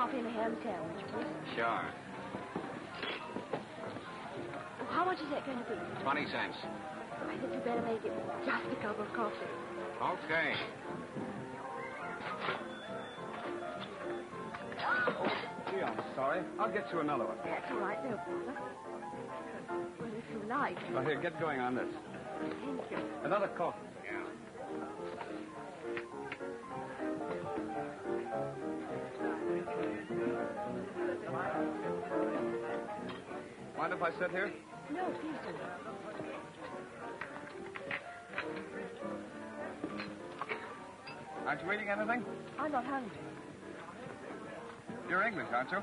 coffee and a ham sandwich, please. Sure. How much is that going to be? 20 cents. I think you better make it just a cup of coffee. Okay. Gee, I'm sorry. I'll get you another one. That's all right, no bother. Well, if you like. Well, here, get going on this. Thank you. Another coffee. Yeah. Mind if I sit here? No, please do. Aren't you eating anything? I'm not hungry. You're English, aren't you?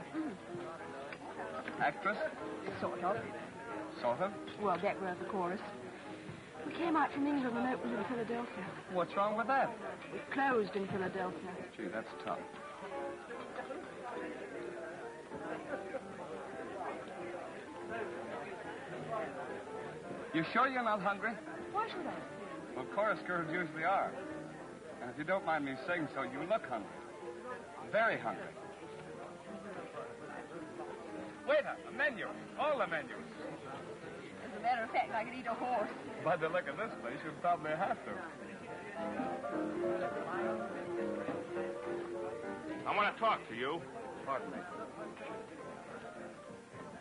Actress? Sort of. Sort of. Well, that was the chorus. We came out from England and opened in Philadelphia. What's wrong with that? We closed in Philadelphia. Gee, that's tough. You sure you're not hungry? Why should I? Well, chorus girls usually are. And if you don't mind me saying so, you look hungry. Very hungry. Waiter, a menu. All the menus. As a matter of fact, I could eat a horse. By the look of this place, you probably have to. I want to talk to you. Pardon me.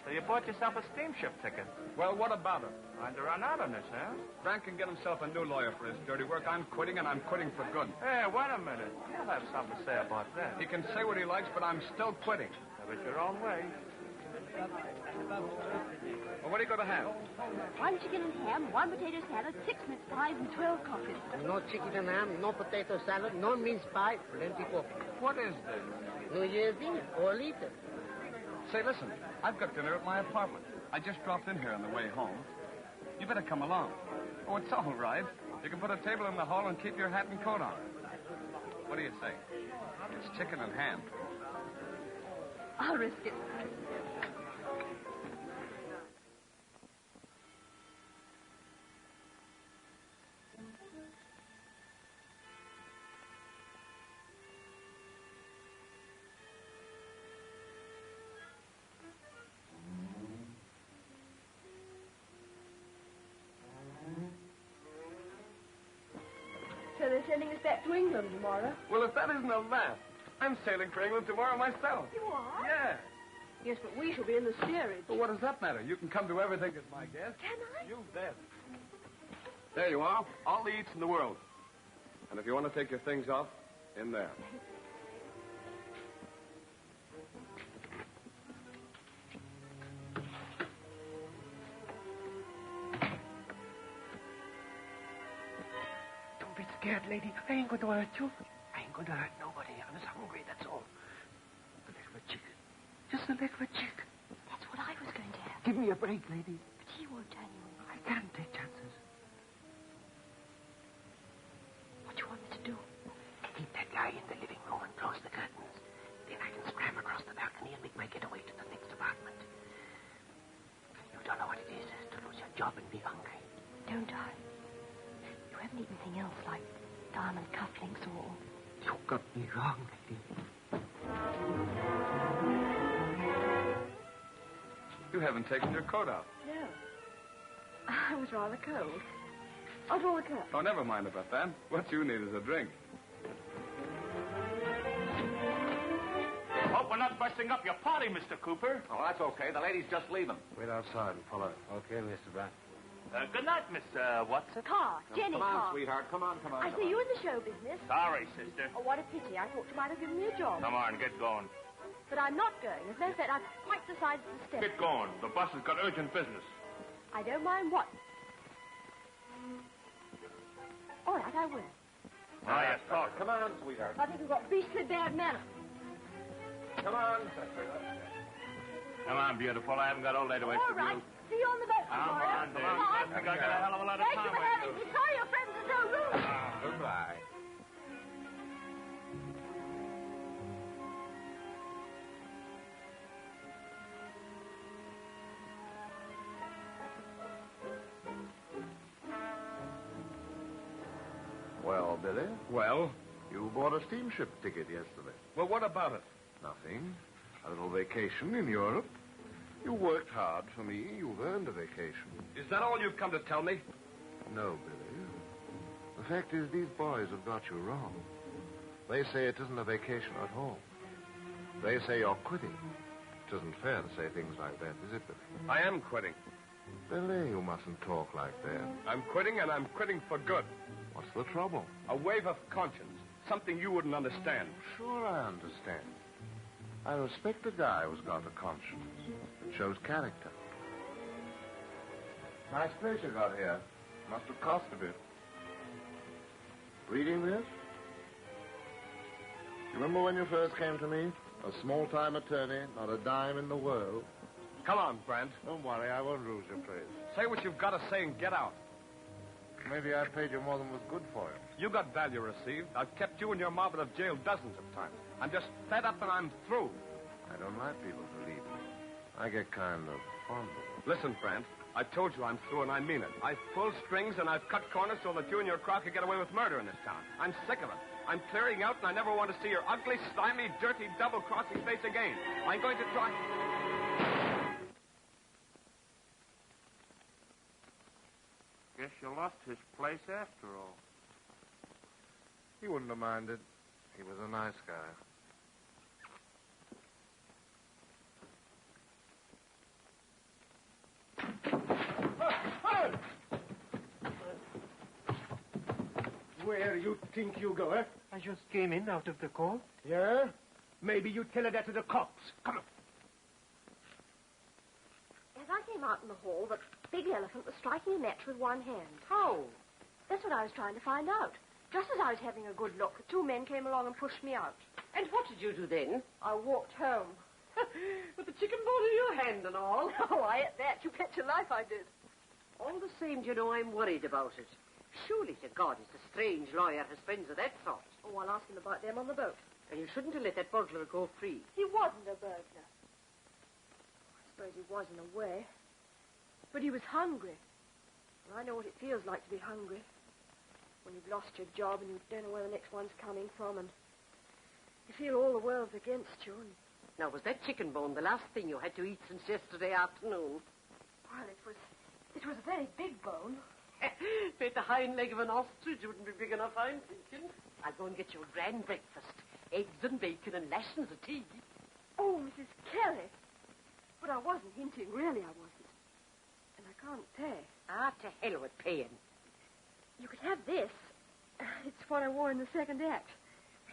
So you bought yourself a steamship ticket. Well, what about it? Trying to run out on this, huh? Frank can get himself a new lawyer for his dirty work. I'm quitting, and I'm quitting for good. Hey, wait a minute. You'll have something to say about that. He can say what he likes, but I'm still quitting. Have it your own way. Well, what are you going to have? 1 chicken and ham, 1 potato salad, 6 mince pies, and 12 coffees. No chicken and ham, no potato salad, no mince pie, plenty coffee. What is this? New Year's Eve, or later. Say, listen, I've got dinner at my apartment. I just dropped in here on the way home. You better come along. Oh, it's all right. You can put a table in the hall and keep your hat and coat on. What do you say? It's chicken and ham. I'll risk it. So they're sending us back to England tomorrow. Well, if that isn't a laugh, I'm sailing for England tomorrow myself. You are? Yeah. Yes, but we shall be in the steerage. Well, what does that matter? You can come to everything as my guest. Can I? You bet. There you are. All the eats in the world. And if you want to take your things off, in there. Don't be scared, lady. I ain't going to hurt you. I ain't going to hurt nobody. I'm just hungry, that's all. A little chicken. Just a little chicken. That's what I was going to have. Give me a break, lady. But he won't turn you in. I can't take chances. What do you want me to do? Keep that guy in the living room and close the curtains. Then I can scram across the balcony and make my getaway to the next apartment. You don't know what it is to lose your job and be hungry. Don't I? You haven't eaten anything else like diamond cufflinks or... You got me wrong, lady. You haven't taken your coat off. No. I was rather cold. I'll draw the curtain. Oh, never mind about that. What you need is a drink. Hope we're not busting up your party, Mr. Cooper. Oh, that's okay. The ladies just leave them. Wait outside and follow. Okay, Mr. Brown. Good night, Miss, what's it? Car. Jenny Come on, Car. sweetheart. Come on. I see you in the show business. Sorry, sister. Oh, what a pity. I thought you might have given me a job. Come on, get going. But I'm not going. As a matter of fact, I've quite decided to stay. Get going. The bus has got urgent business. I don't mind what. All right, I will. Oh, yes, talk. Come on, sweetheart. I think we've got beastly bad manners. Come on. Come on, beautiful. I haven't got all day to waste All with right. you. See you on the boat Come tomorrow. on, dear. I think I got a hell of a lot of Thank time you for with having you. me. Sorry your friends are so rude. Goodbye. Well, Billy, Well? you bought a steamship ticket yesterday. Well, what about it? Nothing. A little vacation in Europe. You worked hard for me. You've earned a vacation. Is that all you've come to tell me? No, Billy. The fact is, these boys have got you wrong. They say it isn't a vacation at all. They say you're quitting. It isn't fair to say things like that, is it, Billy? I am quitting. Billy, you mustn't talk like that. I'm quitting, and I'm quitting for good. What's the trouble? A wave of conscience. Something you wouldn't understand. Sure, I understand. I respect a guy who's got a conscience. It shows character. Nice place you got here. Must have cost a bit. Reading this? You remember when you first came to me? A small-time attorney, not a dime in the world. Come on, Brent. Don't worry, I won't lose your place. Say what you've got to say and get out. Maybe I paid you more than was good for you. You got value received. I've kept you and your mob out of jail dozens of times. I'm just fed up and I'm through. I don't like people to leave me. I get kind of fond of them. Listen, Brent, I told you I'm through and I mean it. I've pulled strings and I've cut corners so that you and your crowd could get away with murder in this town. I'm sick of it. I'm clearing out and I never want to see your ugly, slimy, dirty, double-crossing face again. I'm going to try... Guess you lost his place after all. He wouldn't have minded. He was a nice guy. Where you think you go, eh? I just came in out of the court. Yeah? Maybe you tell her that to the cops. Come on. As I came out in the hall, the big elephant was striking a match with one hand. How? That's what I was trying to find out. Just as I was having a good look, the two men came along and pushed me out. And what did you do then? I walked home. With the chicken bone in your hand and all. Oh, I ate that. You bet your life I did. All the same, you know, I'm worried about it. Surely to God, it's a strange lawyer has friends of that sort. Oh, I'll ask him about them on the boat. And you shouldn't have let that burglar go free. He wasn't a burglar. I suppose he was in a way. But he was hungry. And I know what it feels like to be hungry. When you've lost your job and you don't know where the next one's coming from and you feel all the world's against you. And... Now, was that chicken bone the last thing you had to eat since yesterday afternoon? Well, it was a very big bone. Bet the hind leg of an ostrich wouldn't be big enough, I'm thinking. I'll go and get you a grand breakfast. Eggs and bacon and lashings of tea. Oh, Mrs. Kelly. But I wasn't hinting, really I wasn't. And I can't pay. Ah, to hell with paying. You could have this. It's what I wore in the second act.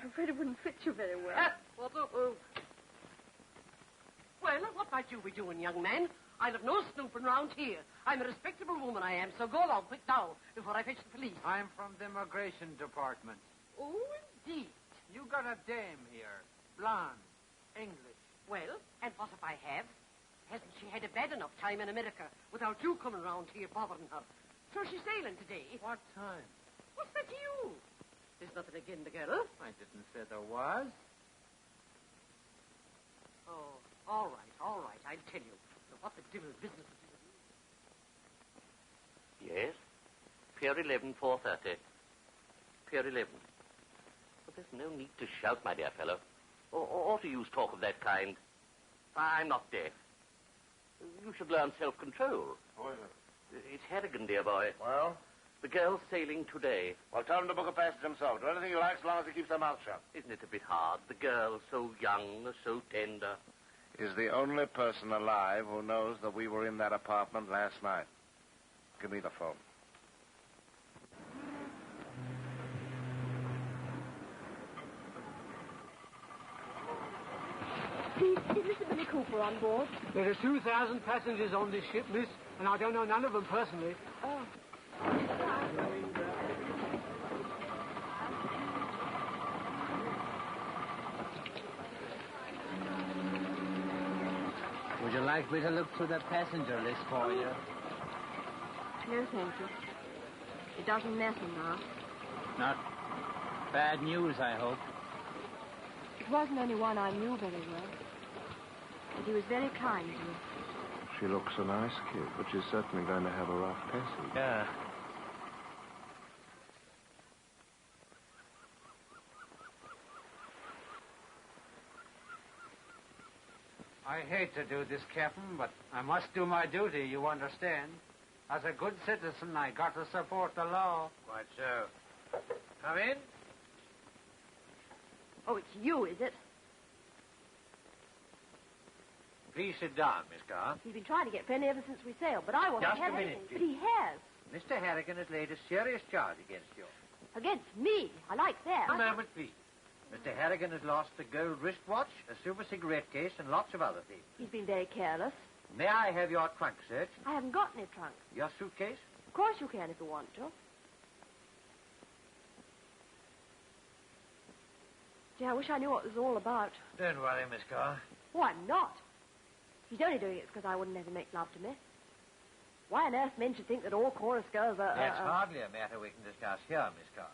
I'm afraid it wouldn't fit you very well. What a hoof. Well, what might you be doing, young man? I'll have no snooping round here. I'm a respectable woman, I am, so go along quick now, before I fetch the police. I'm from the immigration department. Oh, indeed. You got a dame here, blonde, English. Well, and what if I have? Hasn't she had a bad enough time in America without you coming round here bothering her? So she's sailing today. What time? What's that to you? There's nothing again the girl. I didn't say there was. Oh, all right, I'll tell you. So what the devil's business is it? Yes? Pier 11, 4:30. Pier 11. But there's no need to shout, my dear fellow. Or to use talk of that kind. I'm not deaf. You should learn self-control. Who is it? It's Harrigan, dear boy. Well? The girl's sailing today. Well, tell him to book a passage himself. Do anything you like so long as he keeps their mouth shut. Isn't it a bit hard? The girl, so young, so tender. Is the only person alive who knows that we were in that apartment last night. Give me the phone. Please, is Mr. Billy Cooper on board? There are 2,000 passengers on this ship, miss, and I don't know none of them personally. Oh. Would you like me to look through the passenger list for you? No, thank you. It doesn't matter now. Not bad news, I hope. It wasn't anyone I knew very well. But he was very kind to me. She looks a nice kid, but she's certainly going to have a rough passage. Yeah. I hate to do this, Captain, but I must do my duty, you understand. As a good citizen, I got to support the law. Quite so. Come in. Oh, it's you, is it? Please sit down, Miss Carr. He's been trying to get Penny ever since we sailed, but I wasn't Just a having minute, anything. But he has. Mr. Harrigan has laid a serious charge against you. Against me. I like that. A moment, please. Mr. Harrigan has lost a gold wristwatch, a silver cigarette case, and lots of other things. He's been very careless. May I have your trunk searched? I haven't got any trunk. Your suitcase? Of course you can if you want to. Gee, I wish I knew what this was all about. Don't worry, Miss Carr. Oh, I'm not. He's only doing it because I wouldn't let him make love to me. Why on earth men should think that all chorus girls are... That's hardly a matter we can discuss here, Miss Carr.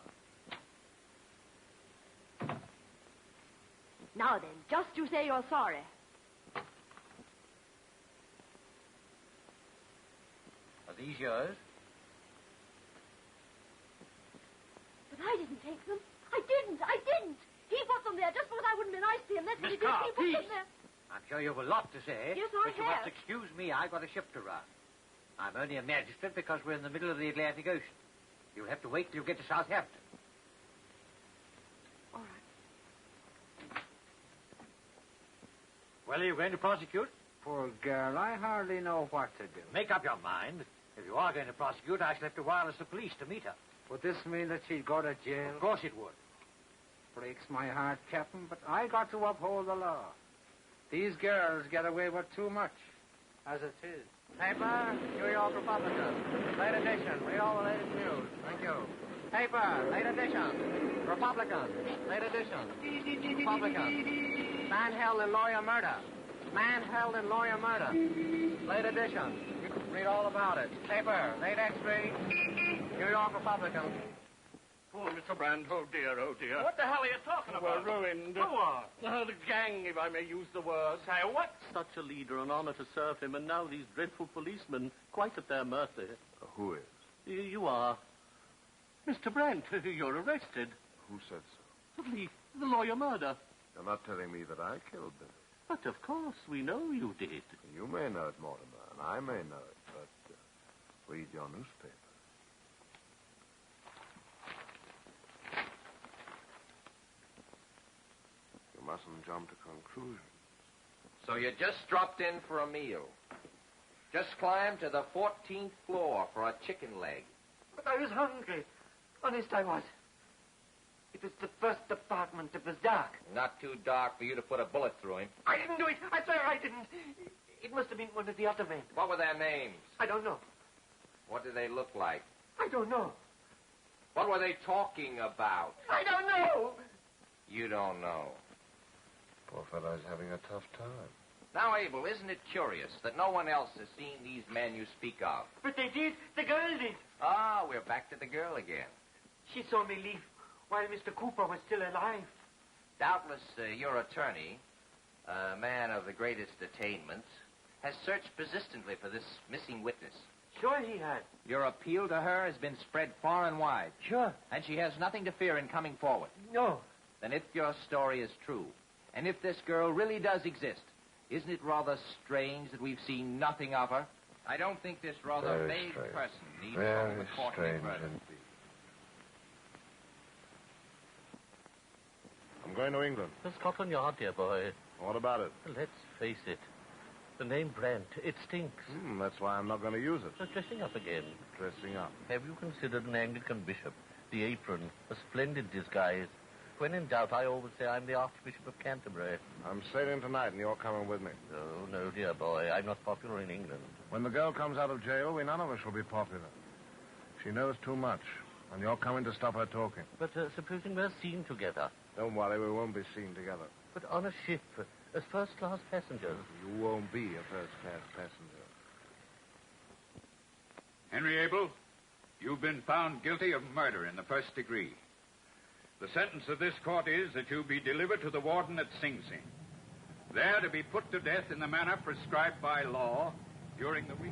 Now then, just you say you're sorry. Are these yours? But I didn't take them. I didn't. He put them there just because I wouldn't be nice to him. That's what he Miss did. Carr, He put please. them there. I'm sure you've a lot to say. Yes, I But you have. must excuse me. I've got a ship to run. I'm only a magistrate because we're in the middle of the Atlantic Ocean. You'll have to wait till you get to Southampton. All right. Well, are you going to prosecute? Poor girl, I hardly know what to do. Make up your mind. If you are going to prosecute, I shall have to wireless the police to meet her. Would this mean that she'd go to jail? Of course it would. Breaks my heart, Captain, but I got to uphold the law. These girls get away with too much, as it is. Paper, New York Republican. Late edition. Read all the latest news. Thank you. Paper, late edition. Republican. Late edition. Republican. Man held in lawyer murder. Man held in lawyer murder. Late edition. Read all about it. Paper, late extra. New York Republican. Poor Mr. Brand. Oh, dear, oh, dear. What the hell are you talking about? We're ruined. Who are? The gang, if I may use the word. Say what? Such a leader, an honor to serve him, and now these dreadful policemen, quite at their mercy. Who is? You are. Mr. Brand, you're arrested. Who said so? The lawyer murder. You're not telling me that I killed Billy. But of course, we know you did. You may know it, Mortimer, and I may know it, but read your newspaper. You mustn't jump to conclusions. So you just dropped in for a meal. Just climbed to the 14th floor for a chicken leg. But I was hungry. Honest, I was. It was the first apartment. It was dark. Not too dark for you to put a bullet through him. I didn't do it. I swear I didn't. It must have been one of the other men. What were their names? I don't know. What did they look like? I don't know. What were they talking about? I don't know. You don't know. Poor fellow's having a tough time. Now, Abel, isn't it curious that no one else has seen these men you speak of? But they did. The girl did. Ah, we're back to the girl again. She saw me leave while Mr. Cooper was still alive. Doubtless your attorney, a man of the greatest attainments, has searched persistently for this missing witness. Sure he had. Your appeal to her has been spread far and wide. Sure. And she has nothing to fear in coming forward. No. Then if your story is true, and if this girl really does exist, isn't it rather strange that we've seen nothing of her? I don't think this rather Very vague strange. person needs Very the court any strange further. indeed. I'm going to England. To Scotland Yard, dear boy. What about it? Let's face it. The name Brand, it stinks. That's why I'm not going to use it. So dressing up again. Dressing up. Have you considered an Anglican bishop? The apron, a splendid disguise. When in doubt, I always say I'm the Archbishop of Canterbury. I'm sailing tonight, and you're coming with me. Oh, no, dear boy. I'm not popular in England. When the girl comes out of jail, we none of us will be popular. She knows too much, and you're coming to stop her talking. But supposing we're seen together. Don't worry, we won't be seen together. But on a ship, as first-class passengers. You won't be a first-class passenger. Henry Abel, you've been found guilty of murder in the first degree. The sentence of this court is that you be delivered to the warden at Sing Sing, there to be put to death in the manner prescribed by law during the week.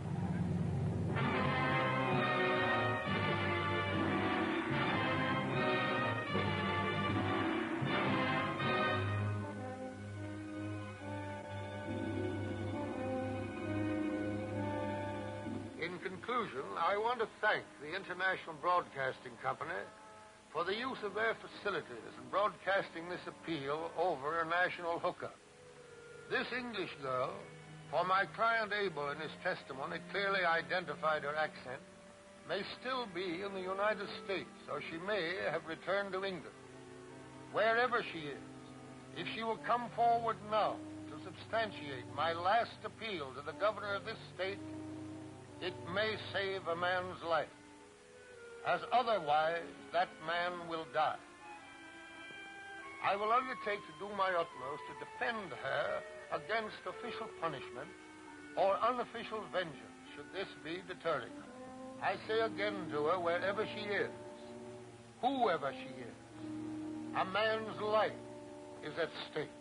conclusion, I want to thank the International Broadcasting Company for the use of their facilities in broadcasting this appeal over a national hookup. This English girl, for my client Abel in his testimony clearly identified her accent, may still be in the United States, or she may have returned to England. Wherever she is, if she will come forward now to substantiate my last appeal to the governor of this state, it may save a man's life. As otherwise, that man will die. I will undertake to do my utmost to defend her against official punishment or unofficial vengeance, should this be deterring her. I say again to her, wherever she is, whoever she is, a man's life is at stake.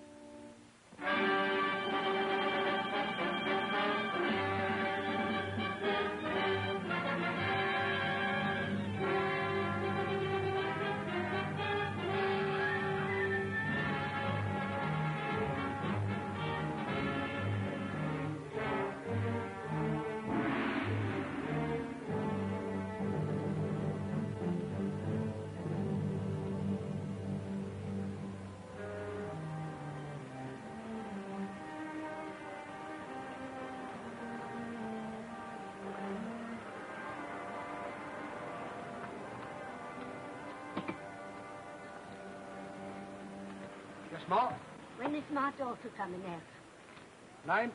Ma? When is my daughter coming out? Name?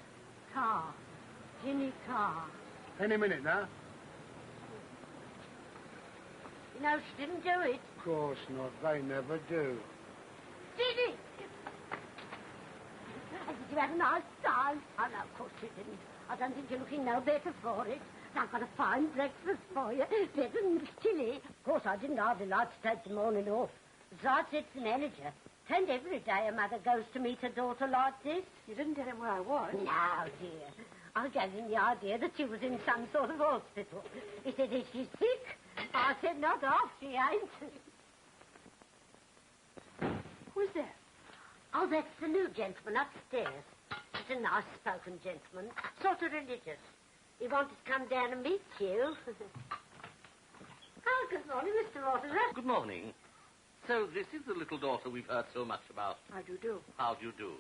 Carr. Ginny Carr. Any minute now. You know, she didn't do it. Of course not. They never do. Did it? Did you have a nice time? Oh, no, of course you didn't. I don't think you're looking no better for it. I've got a fine breakfast for you. Better than chilly. Of course, I didn't hardly like to take the morning off. Besides, it's the manager. And every day a mother goes to meet her daughter like this. You didn't tell him where I was. No, dear. I gave him the idea that she was in some sort of hospital. He said, is she sick? I said, not half, she ain't. Who's that? Oh, that's the new gentleman upstairs. He's a nice-spoken gentleman, sort of religious. He wanted to come down and meet you. Oh, good morning, Mr. Loder. Good morning. So this is the little daughter we've heard so much about. How do you do? How do you do?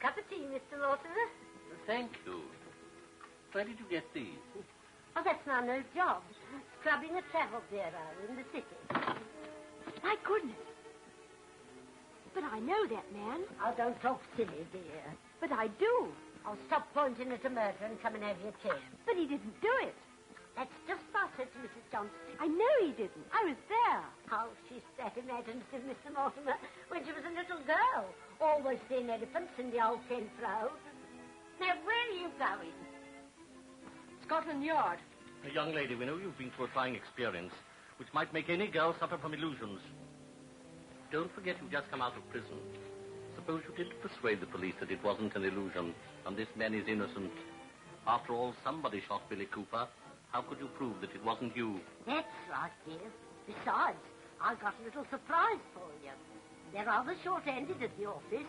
Cup of tea, Mr. Loder. Thank you. Where did you get these? Oh, that's my new job. Scrubbing a travel bureau in the city. My goodness. But I know that man. Oh, don't talk silly, dear. But I do. Oh, stop pointing at a murder and come and have your tea. But he didn't do it. That's just what I said to Mrs. Johnson. I know he didn't. I was there. Oh, she's that imaginative, Mr. Mortimer, when she was a little girl. Always seeing elephants in the old Kent Road. Now, where are you going? Scotland Yard. A young lady, we know you've been through a trying experience, which might make any girl suffer from illusions. Don't forget you've just come out of prison. Suppose you did persuade the police that it wasn't an illusion, and this man is innocent. After all, somebody shot Billy Cooper. How could you prove that it wasn't you? That's right, dear. Besides, I got a little surprise for you. They're rather short-handed at the office,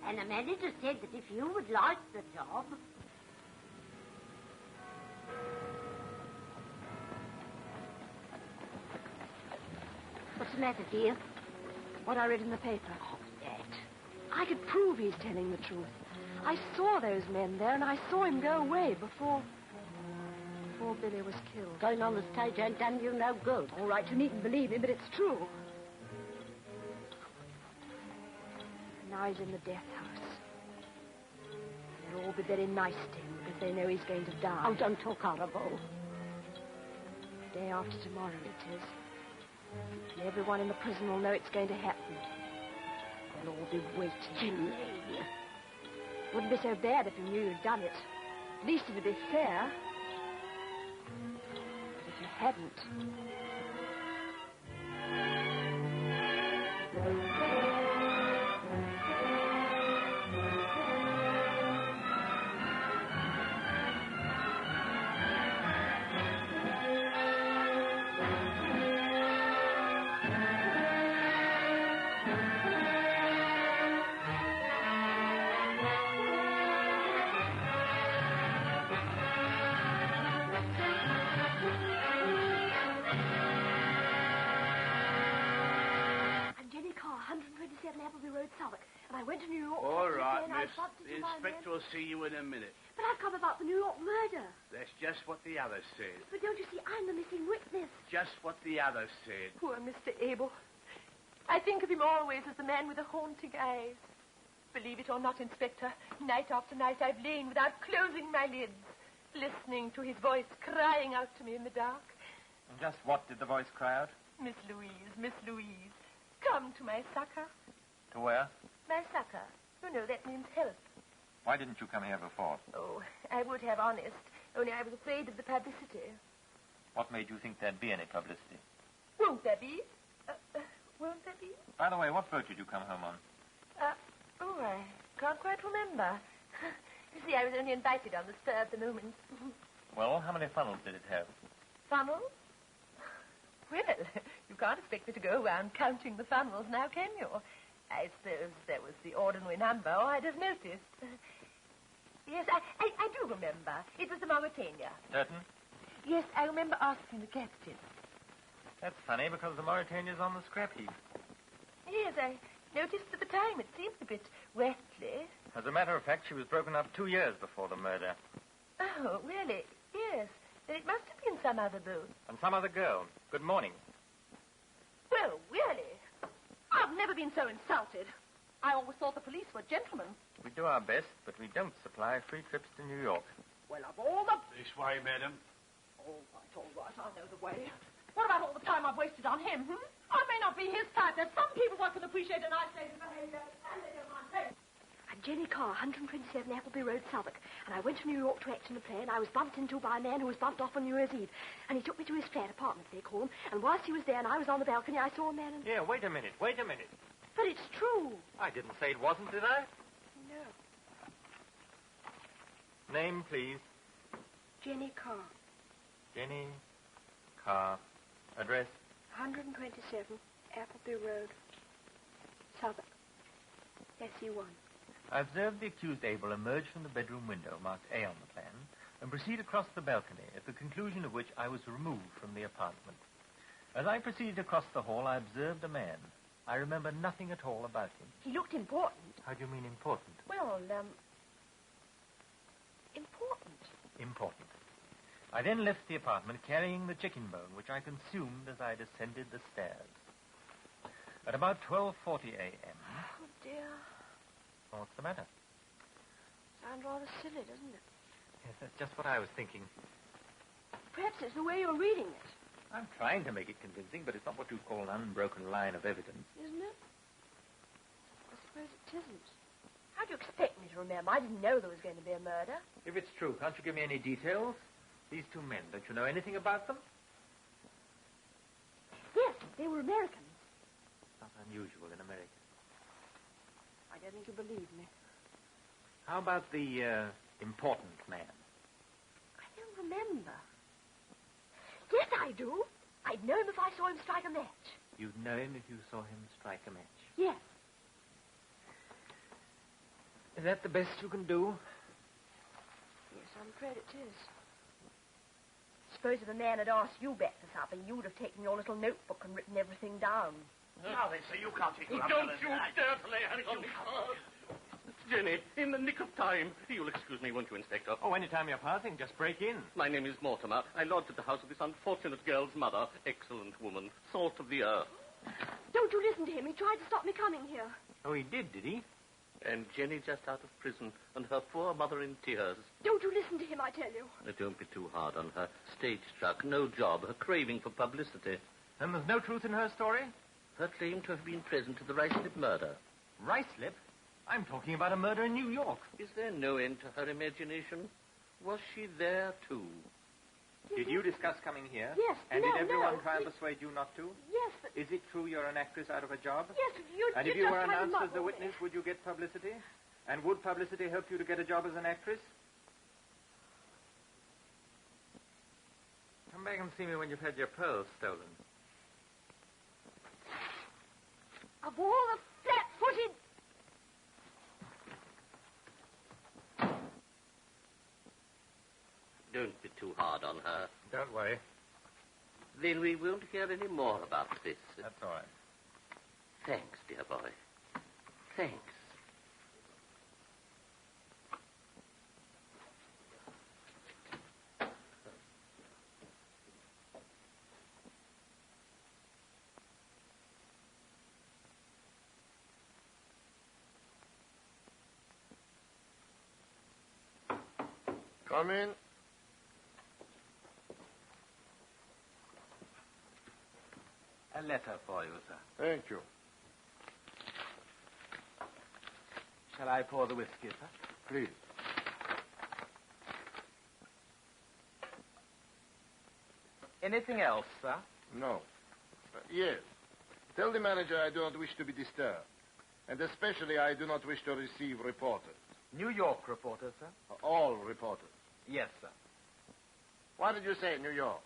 and the manager said that if you would like the job... What's the matter, dear? What I read in the paper. Oh, that. I could prove he's telling the truth. I saw those men there, and I saw him go away before Billy was killed. Going on the stage ain't done you no good. All right, you needn't believe me, but it's true. Now he's in the death house. They'll all be very nice to him because they know he's going to die. Oh, don't talk horrible. Day after tomorrow it is. And everyone in the prison will know it's going to happen. They'll all be waiting. Jimmy. Wouldn't be so bad if you knew you'd done it. At least it'd be fair. But if you hadn't... to New York. All right, and I miss. bumped into The my inspector man. will see you in a minute. But I've come about the New York murder. That's just what the others said. But don't you see, I'm the missing witness. Just what the others said. Poor Mr. Abel. I think of him always as the man with the haunting eyes. Believe it or not, Inspector, night after night I've lain without closing my lids, listening to his voice crying out to me in the dark. And just what did the voice cry out? Miss Louise, come to my succor. To where? My succor. You know, that means help. Why didn't you come here before? Oh, I would have honest, only I was afraid of the publicity. What made you think there'd be any publicity? Won't there be? Won't there be? By the way, what boat did you come home on? I can't quite remember. You see, I was only invited on the spur of the moment. Well, how many funnels did it have? Funnels? Well, you can't expect me to go around counting the funnels now, can you? I suppose that was the ordinary number, or I'd have noticed. Yes, I do remember. It was the Mauretania. Certain? Yes, I remember asking the captain. That's funny, because the Mauretania's on the scrap heap. Yes, I noticed at the time it seemed a bit wetly. As a matter of fact, she was broken up 2 years before the murder. Oh, really? Yes. Then it must have been some other boat. And some other girl. Good morning. Well, really? I've never been so insulted. I always thought the police were gentlemen. We do our best, but we don't supply free trips to New York. Well, of all the... This way, madam. All right, I know the way. What about all the time I've wasted on him, I may not be his type. There's some people who can appreciate a nice lady's behavior, and they don't mind paying. I'm Jenny Carr, 127 Appleby Road, Southwark, and I went to New York to act in a play, and I was bumped into by a man who was bumped off on New Year's Eve. And he took me to his flat apartment, they call him, and whilst he was there and I was on the balcony, I saw a man and... Yeah, wait a minute. But it's true. I didn't say it wasn't, did I? No. Name, please. Jenny Carr. Jenny Carr. Address? 127 Appleby Road, Southwark. SE1. I observed the accused Abel emerge from the bedroom window marked A on the plan and proceed across the balcony, at the conclusion of which I was removed from the apartment. As I proceeded across the hall, I observed a man. I remember nothing at all about him. He looked important. How do you mean important? Well, important. Important. I then left the apartment carrying the chicken bone, which I consumed as I descended the stairs. At about 12:40 a.m. Oh, dear. What's the matter? Sounds rather silly, doesn't it? Yes, that's just what I was thinking. Perhaps it's the way you're reading it. I'm trying to make it convincing, but it's not what you'd call an unbroken line of evidence. Isn't it? I suppose it isn't. How do you expect me to remember? I didn't know there was going to be a murder. If it's true, can't you give me any details? These two men, don't you know anything about them? Yes, they were Americans. Not unusual in America. I don't think you believe me. How about the important man? I don't remember. Yes, I do. I'd know him if I saw him strike a match. You'd know him if you saw him strike a match. Yes. Is that the best you can do? Yes, I'm afraid it is. Suppose if a man had asked you back to supper, you'd have taken your little notebook and written everything down. Now then, sir, you can't take your Don't you dare to lay hands on me. Jenny, in the nick of time. You'll excuse me, won't you, Inspector? Oh, anytime you're passing, just break in. My name is Mortimer. I lodge at the house of this unfortunate girl's mother. Excellent woman. Salt of the earth. Don't you listen to him. He tried to stop me coming here. Oh, he did he? And Jenny just out of prison, and her poor mother in tears. Don't you listen to him, I tell you. Don't be too hard on her. Stage-struck, no job, her craving for publicity. And there's no truth in her story? Her claim to have been present at the Ruislip murder. Ruislip? I'm talking about a murder in New York. Is there no end to her imagination? Was she there, too? Did you discuss coming here? Yes. And did everyone try and persuade you not to? Yes, but... Is it true you're an actress out of a job? Yes, And if you were announced as the witness, would you get publicity? And would publicity help you to get a job as an actress? Come back and see me when you've had your pearls stolen. Of all the flat-footed... Don't be too hard on her. Don't worry. Then we won't hear any more about this. That's all right. Thanks, dear boy. Thanks. Come in. A letter for you, sir. Thank you. Shall I pour the whiskey, sir? Please. Anything else, sir? No. Yes. Tell the manager I do not wish to be disturbed. And especially I do not wish to receive reporters. New York reporters, sir? All reporters. Yes, sir. Why did you say New York?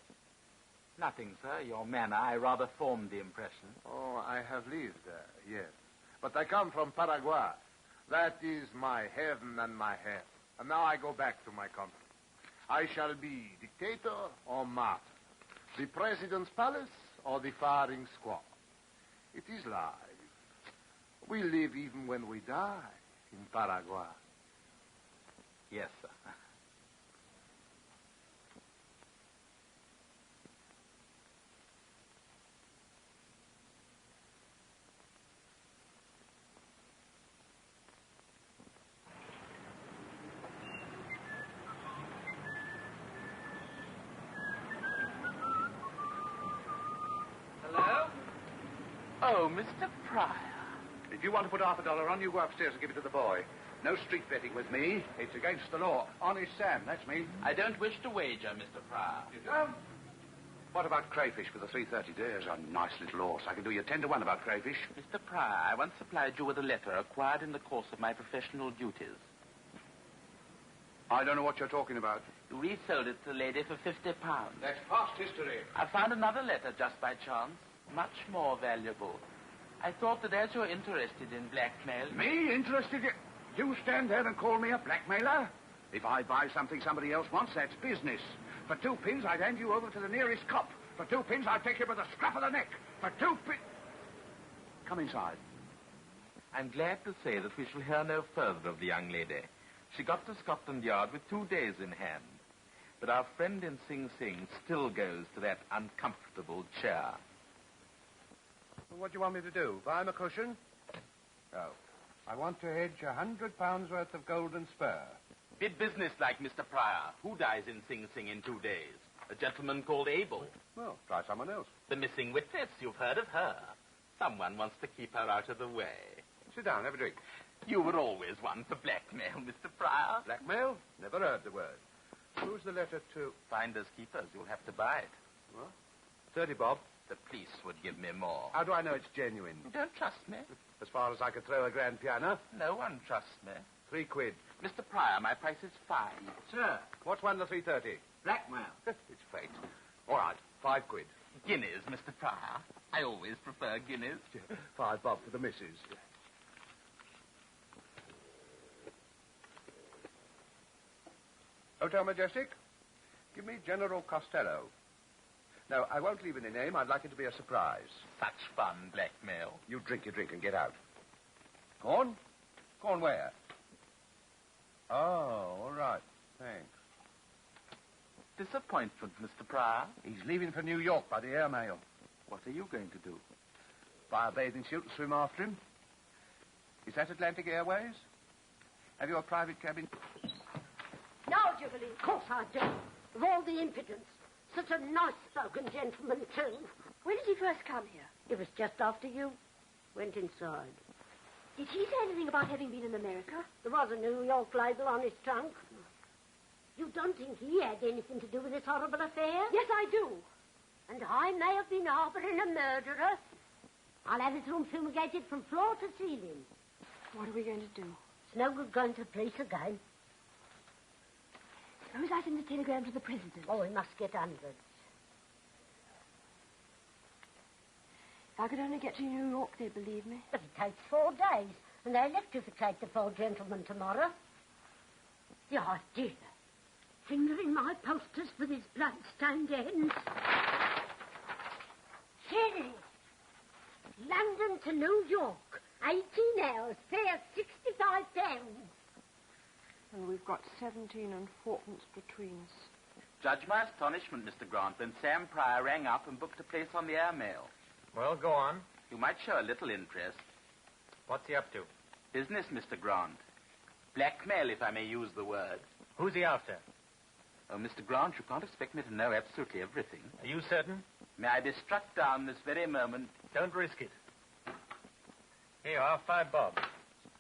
Nothing, sir. Your manner, I rather formed the impression. Oh, I have lived there, yes. But I come from Paraguay. That is my heaven and my hell. And now I go back to my country. I shall be dictator or martyr. The president's palace or the firing squad. It is life. We live even when we die in Paraguay. Yes, sir. Oh, Mr. Pryor. If you want to put $50 on, you go upstairs and give it to the boy. No street betting with me. It's against the law. Honest Sam, that's me. I don't wish to wager, Mr. Pryor. What about crayfish for the 3:30? There's a nice little horse. I can do you 10 to 1 about crayfish. Mr. Pryor, I once supplied you with a letter acquired in the course of my professional duties. I don't know what you're talking about. You resold it to the lady for £50. That's past history. I found another letter just by chance, much more valuable. I thought that as you're interested in blackmail... Me? Interested? You stand there and call me a blackmailer? If I buy something somebody else wants, that's business. For 2 pins, I'd hand you over to the nearest cop. For 2 pins, I'd take you by the scruff of the neck. For 2 pins... Come inside. I'm glad to say that we shall hear no further of the young lady. She got to Scotland Yard with 2 days in hand. But our friend in Sing Sing still goes to that uncomfortable chair. Well, what do you want me to do? Buy him a cushion? Oh. I want to hedge £100 worth of gold and spur. Bit business-like, Mr. Pryor. Who dies in Sing Sing in 2 days? A gentleman called Abel. Well, try someone else. The missing witness. You've heard of her. Someone wants to keep her out of the way. Sit down, have a drink. You were always one for blackmail, Mr. Pryor. Blackmail? Never heard the word. Who's the letter to? Finders keepers. You'll have to buy it. What? 30 bob. The police would give me more. How do I know it's genuine? You don't trust me? As far as I could throw a grand piano. No one trusts me. £3. Mr. Pryor, my price is 5. Sir. What's one to 3:30? Blackmail. It's fate. All right, £5. Guineas, Mr. Pryor. I always prefer guineas. 5 bob for the missus. Hotel Majestic? Give me General Costello. No, I won't leave any name. I'd like it to be a surprise. Such fun, blackmail. You drink your drink and get out. Corn? Corn where? Oh, all right. Thanks. Disappointment, Mr. Pryor. He's leaving for New York by the airmail. What are you going to do? Buy a bathing suit and swim after him. Is that Atlantic Airways? Have you a private cabin? No, Jubilee. Of course I do. Of all the impudence. Such a nice-spoken gentleman, too. When did he first come here? It was just after you went inside. Did he say anything about having been in America? There was a New York label on his trunk. You don't think he had anything to do with this horrible affair? Yes, I do. And I may have been harbouring a murderer. I'll have his room fumigated from floor to ceiling. What are we going to do? It's no good going to the police again. Suppose I send a telegram to the president. Oh, we must get hundreds. If I could only get to New York, they'd believe me. But it takes 4 days, and they electrify the 4 gentlemen tomorrow. The idea. Fingering my posters with his blood-stained hands. Sheriff. London to New York. 18 hours. Fare £65. And we've got 17 and 4pence between us. Judge my astonishment, Mr. Grant, when Sam Pryor rang up and booked a place on the airmail. Well, go on. You might show a little interest. What's he up to? Business, Mr. Grant. Blackmail, if I may use the word. Who's he after? Oh, Mr. Grant, you can't expect me to know absolutely everything. Are you certain? May I be struck down this very moment? Don't risk it. Here you are, $5 bob.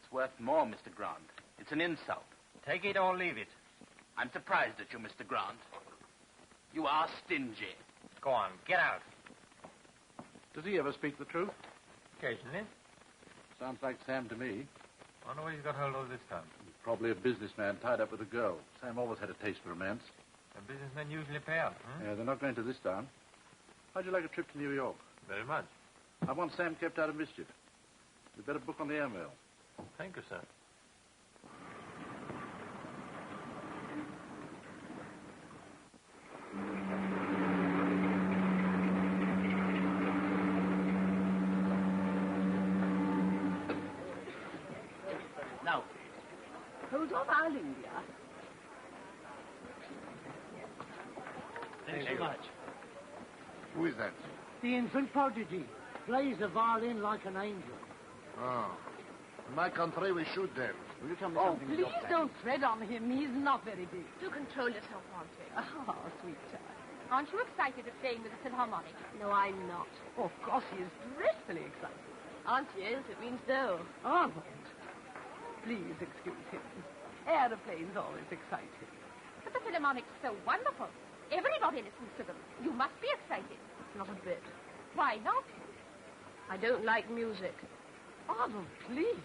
It's worth more, Mr. Grant. It's an insult. Take it or leave it. I'm surprised at you, Mr. Grant. You are stingy. Go on, get out. Does he ever speak the truth? Occasionally. Sounds like Sam to me. Wonder what he's got hold of this time. Probably a businessman tied up with a girl. Sam always had a taste for romance. And businessmen usually pay up, huh? Yeah, they're not going to this town. How'd you like a trip to New York? Very much. I want Sam kept out of mischief. We'd better book on the airmail. Thank you, sir. Now, hold on, I'll India. Thanks so much. Who is that? The infant prodigy plays the violin like an angel. Oh. In my country, we shoot them. Will you tell me Oh, something? please don't tread on him. He's not very big. Do control yourself, Auntie. Oh, sweet child. Aren't you excited at playing with the Philharmonic? No, I'm not. Oh, of course he is dreadfully excited. Auntie is. It means no. Arnold, please excuse him. Aeroplanes always excite him. But the Philharmonic's so wonderful. Everybody listens to them. You must be excited. Not a bit. Why not? I don't like music. Arnold, please.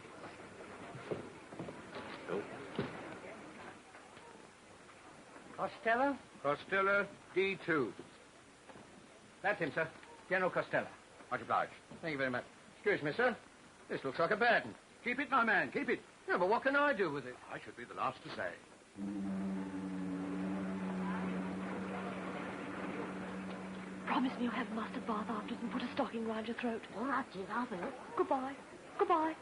Costello? Costello, D2. That's him, sir. General Costello. Much obliged. Thank you very much. Excuse me, sir. This looks like a bad one. Keep it, my man. Keep it. No, but what can I do with it? I should be the last to say. Promise me you'll have a mustard bath after and put a stocking round your throat. All right, dear, I will. Goodbye. Goodbye.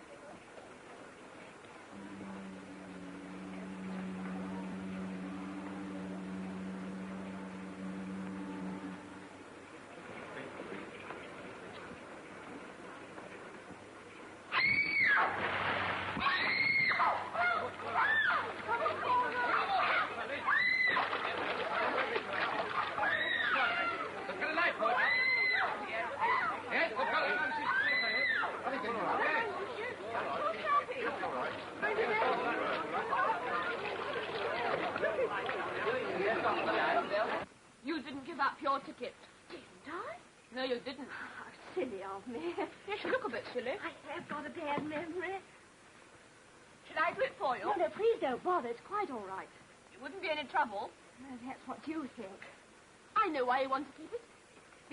You didn't give up your ticket. Didn't I? No, you didn't. How silly of me. Yes, you look a bit silly. I have got a bad memory. Should I do it for you? No, no, please don't bother. It's quite all right. It wouldn't be any trouble. No, that's what you think. I know why you want to keep it.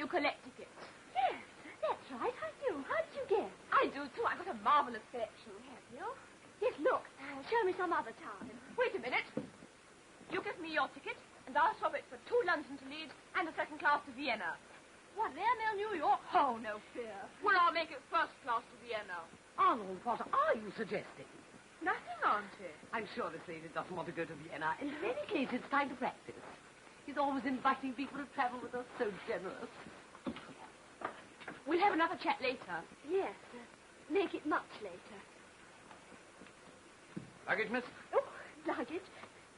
You collect tickets. Yes, that's right. I do. How did you guess? I do, too. I've got a marvelous collection. Have you? Yes, look. Show me some other time. Wait a minute. You give me your ticket, and I'll swap it for 2 London to Leeds and a second class to Vienna. What, airmail New York? Oh, no fear. Well, I'll make it first class to Vienna. Arnold, what are you suggesting? Nothing, Auntie. I'm sure this lady doesn't want to go to Vienna. In any case, it's time to practice. He's always inviting people to travel with us, so generous. We'll have another chat later. Yes, make it much later. Luggage, miss? Oh, luggage.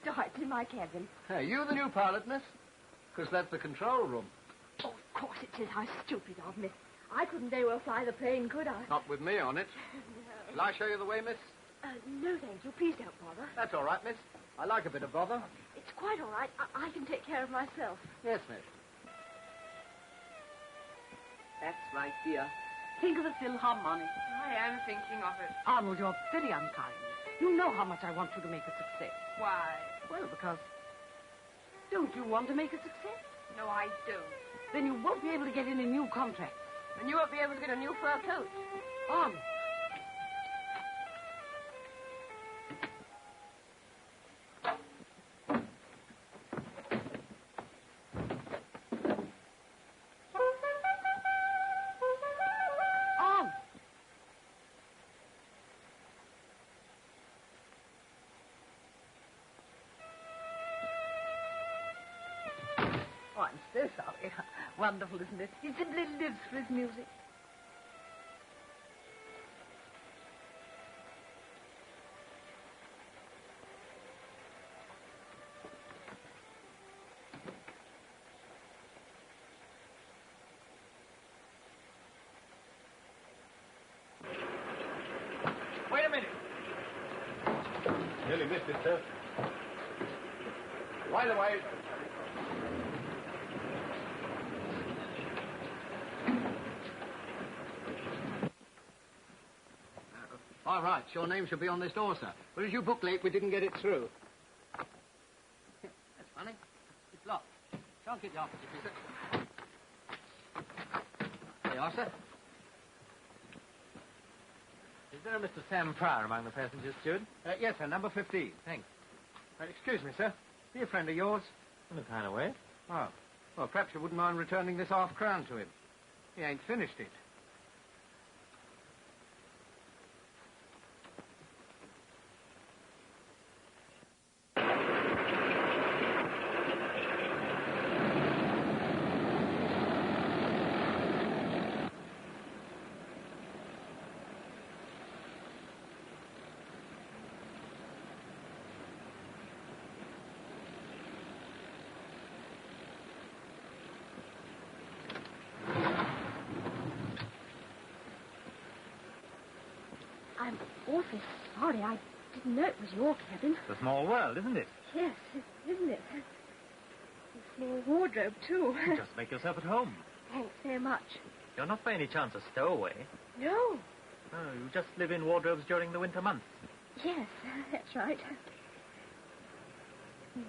It's in my cabin. Hey, you the new pilot, miss? Because that's the control room. Oh, of course it is. How stupid of me. I couldn't very well fly the plane, could I? Not with me on it. No. Shall I show you the way, miss? No, thank you. Please don't bother. That's all right, miss. I like a bit of bother. It's quite all right. I can take care of myself. Yes, miss. That's right, dear. Think of the Philharmonic. I am thinking of it. Arnold, you're very unkind. You know how much I want you to make a success. Why? Well, because... Don't you want to make a success? No, I don't. Then you won't be able to get in a new contract. And you won't be able to get a new fur coat. Arnold. Oh, I'm so sorry. Wonderful, isn't it? He simply lives for his music. nearly missed it, sir. While away. All right, your name should be on this door, sir. But as you booked late, we didn't get it through. That's funny. It's locked. Shan't get the office if you sit. There you are, sir. Is there a Mr. Sam Pryor among the passengers, steward? Yes, sir, number 15. Thanks. Excuse me, sir. Be a friend of yours. In a kind of way. Oh. Well, perhaps you wouldn't mind returning this half-crown to him. He ain't finished it. I'm awfully sorry. I didn't know it was your cabin. It's a small world, isn't it? Yes, isn't it? A small wardrobe, too. Just make yourself at home. Thanks very much. You're not by any chance a stowaway. No. No, you just live in wardrobes during the winter months. Yes, that's right.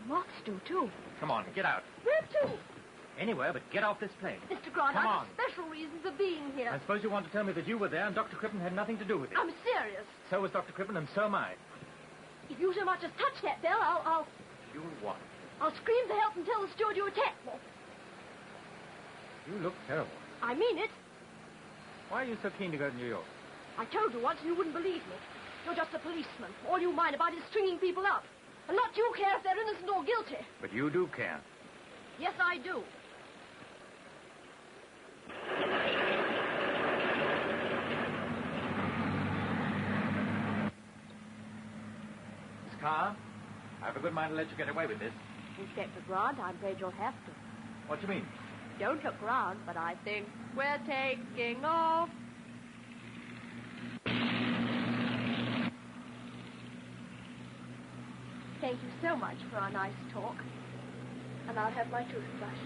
Moths do, too. Come on, get out. Where to? Anywhere, but get off this plane. Mr. Grant, Come I on. have special reasons for being here. I suppose you want to tell me that you were there and Dr. Crippen had nothing to do with it. I'm serious. So was Dr. Crippen, and so am I. If you so much as touch that bell, I'll You what? I'll scream for help and tell the steward you attacked me. You look terrible. I mean it. Why are you so keen to go to New York? I told you once and you wouldn't believe me. You're just a policeman. All you mind about is stringing people up. And not you care if they're innocent or guilty. But you do care. Yes, I do. Miss Carr, I have a good mind to let you get away with this. Inspector Grant, I'm afraid you'll have to. What do you mean? Don't look round, but I think we're taking off. Thank you so much for our nice talk. And I'll have my toothbrush.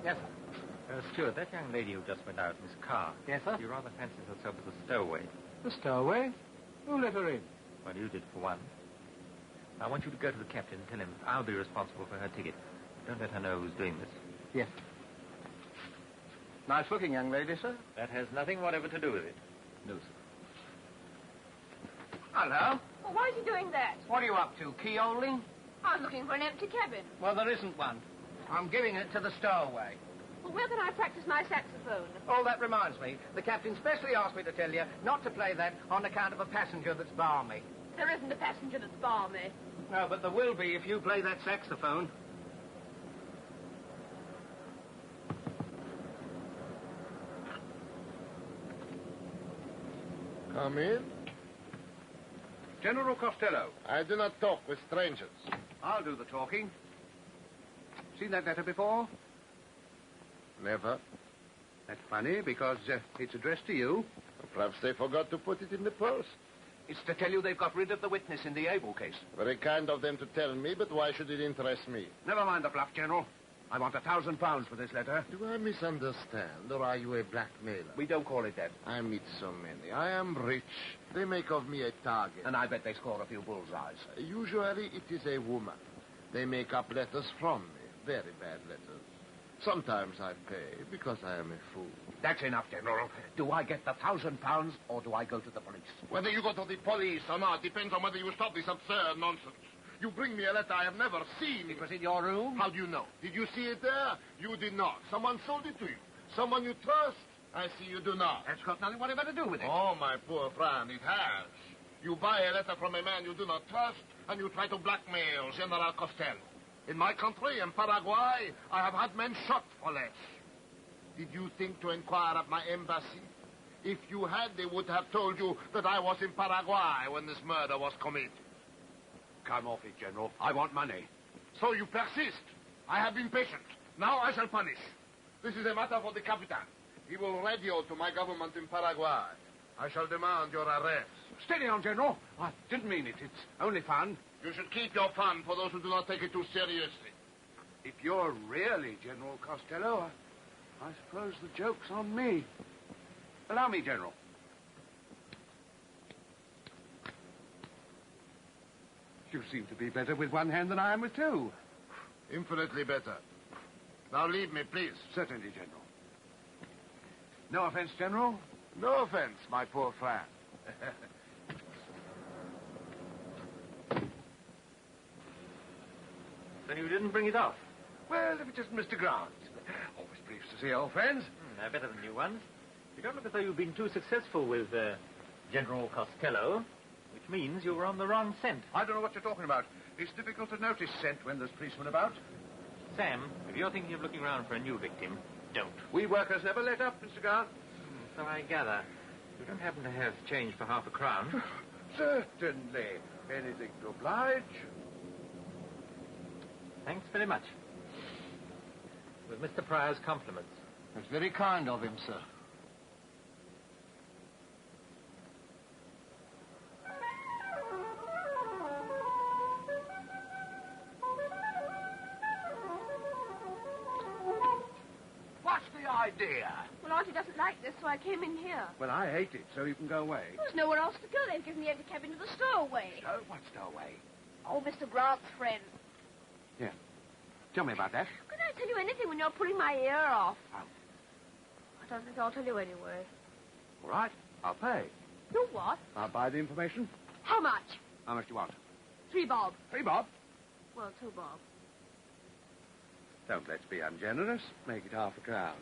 Yes, sir. Stewart, that young lady who just went out, Miss Carr. Yes, sir? She rather fancies herself as a stowaway. The stowaway? Who let her in? Well, you did for one. I want you to go to the captain and tell him I'll be responsible for her ticket. Don't let her know who's doing this. Yes. Nice-looking young lady, sir. That has nothing whatever to do with it. No, sir. Hello. Well, why is he doing that? What are you up to, keyholing? I was looking for an empty cabin. Well, there isn't one. I'm giving it to the stowaway. Well, where can I practice my saxophone? Oh, that reminds me. The captain specially asked me to tell you not to play that on account of a passenger that's balmy. There isn't a passenger that's balmy. No, but there will be if you play that saxophone. Come in. General Costello. I do not talk with strangers. I'll do the talking. Seen that letter before? Never. That's funny, because it's addressed to you. Perhaps they forgot to put it in the post. It's to tell you they've got rid of the witness in the Abel case. Very kind of them to tell me, but why should it interest me? Never mind the bluff, General. I want £1,000 for this letter. Do I misunderstand, or are you a blackmailer? We don't call it that. I meet so many. I am rich. They make of me a target. And I bet they score a few bullseyes. Usually it is a woman. They make up letters from me. Very bad letters. Sometimes I pay because I am a fool. That's enough, General. Do I get the £1,000 or do I go to the police? Whether you go to the police or not depends on whether you stop this absurd nonsense. You bring me a letter I have never seen. It was in your room? How do you know? Did you see it there? You did not. Someone sold it to you. Someone you trust? I see you do not. That's got nothing whatever to do with it. Oh, my poor friend, it has. You buy a letter from a man you do not trust, and you try to blackmail General Costello. In my country, in Paraguay, I have had men shot for less. Did you think to inquire at my embassy? If you had, they would have told you that I was in Paraguay when this murder was committed. Come off it, General. I want money. So you persist. I have been patient. Now I shall punish. This is a matter for the Capitan. He will radio to my government in Paraguay. I shall demand your arrest. Steady on, General. I didn't mean it. It's only fun. You should keep your fun for those who do not take it too seriously. If you're really General Costello, I suppose the joke's on me. Allow me, General. You seem to be better with one hand than I am with two. Infinitely better. Now leave me, please. Certainly, General. No offense, General. No offense, my poor friend. Then you didn't bring it off? Well, if it isn't Mr. Grant. Always pleased to see old friends. They're better than new ones. You don't look as though you've been too successful with General Costello, which means you were on the wrong scent. I don't know what you're talking about. It's difficult to notice scent when there's policemen about. Sam, if you're thinking of looking around for a new victim, don't. We workers never let up, Mr. Grant. So I gather. You don't happen to have change for half a crown? Certainly. Anything to oblige. Thanks very much. With Mr. Pryor's compliments. That's very kind of him, sir. What's the idea? Well, Auntie doesn't like this, so I came in here. Well, I hate it, so you can go away. There's nowhere else to go. They've given the empty cabin to the stowaway. So, what's stowaway? Oh, Mr. Grant's friend. Yeah. Tell me about that. Could I tell you anything when you're pulling my ear off? Oh. I don't think I'll tell you anyway. All right. I'll pay. You what? I'll buy the information. How much? How much do you want? 3 bob. 3 bob? Well, 2 bob. Don't let's be ungenerous. Make it half a crown.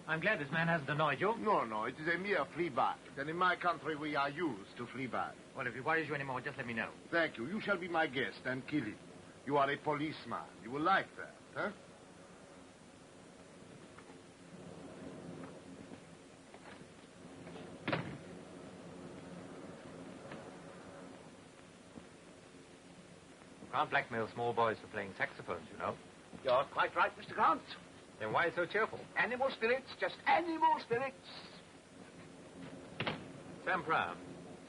I'm glad this man hasn't annoyed you. No, it is a mere flea bite. And in my country, we are used to flea bite. Well, if he worries you anymore, just let me know. Thank you. You shall be my guest and kill him. You are a policeman. You will like that, huh? You can't blackmail small boys for playing saxophones, you know. You're quite right, Mr. Grant. Then why so cheerful? Animal spirits, just animal spirits. Sam Pryor,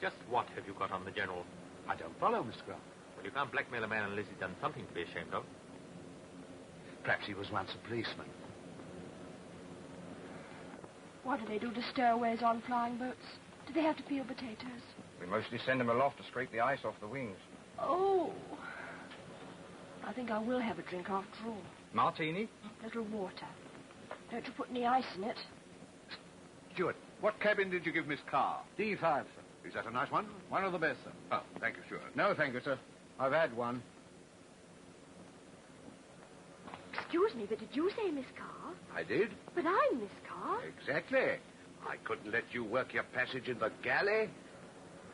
just what have you got on the General? I don't follow, Mr. Grant. Well, you can't blackmail a man unless he's done something to be ashamed of. Perhaps he was once a policeman. What do they do to stowaways on flying boats? Do they have to peel potatoes? We mostly send them aloft to scrape the ice off the wings. Oh. I think I will have a drink after all. Martini? A little water. Don't you put any ice in it? Stewart, what cabin did you give Miss Carr? D5, sir. Is that a nice one? One of the best, sir. Oh, thank you, Stewart. No, thank you, sir. I've had one. Excuse me, but did you say Miss Carr? I did. But I'm Miss Carr. Exactly. I couldn't let you work your passage in the galley.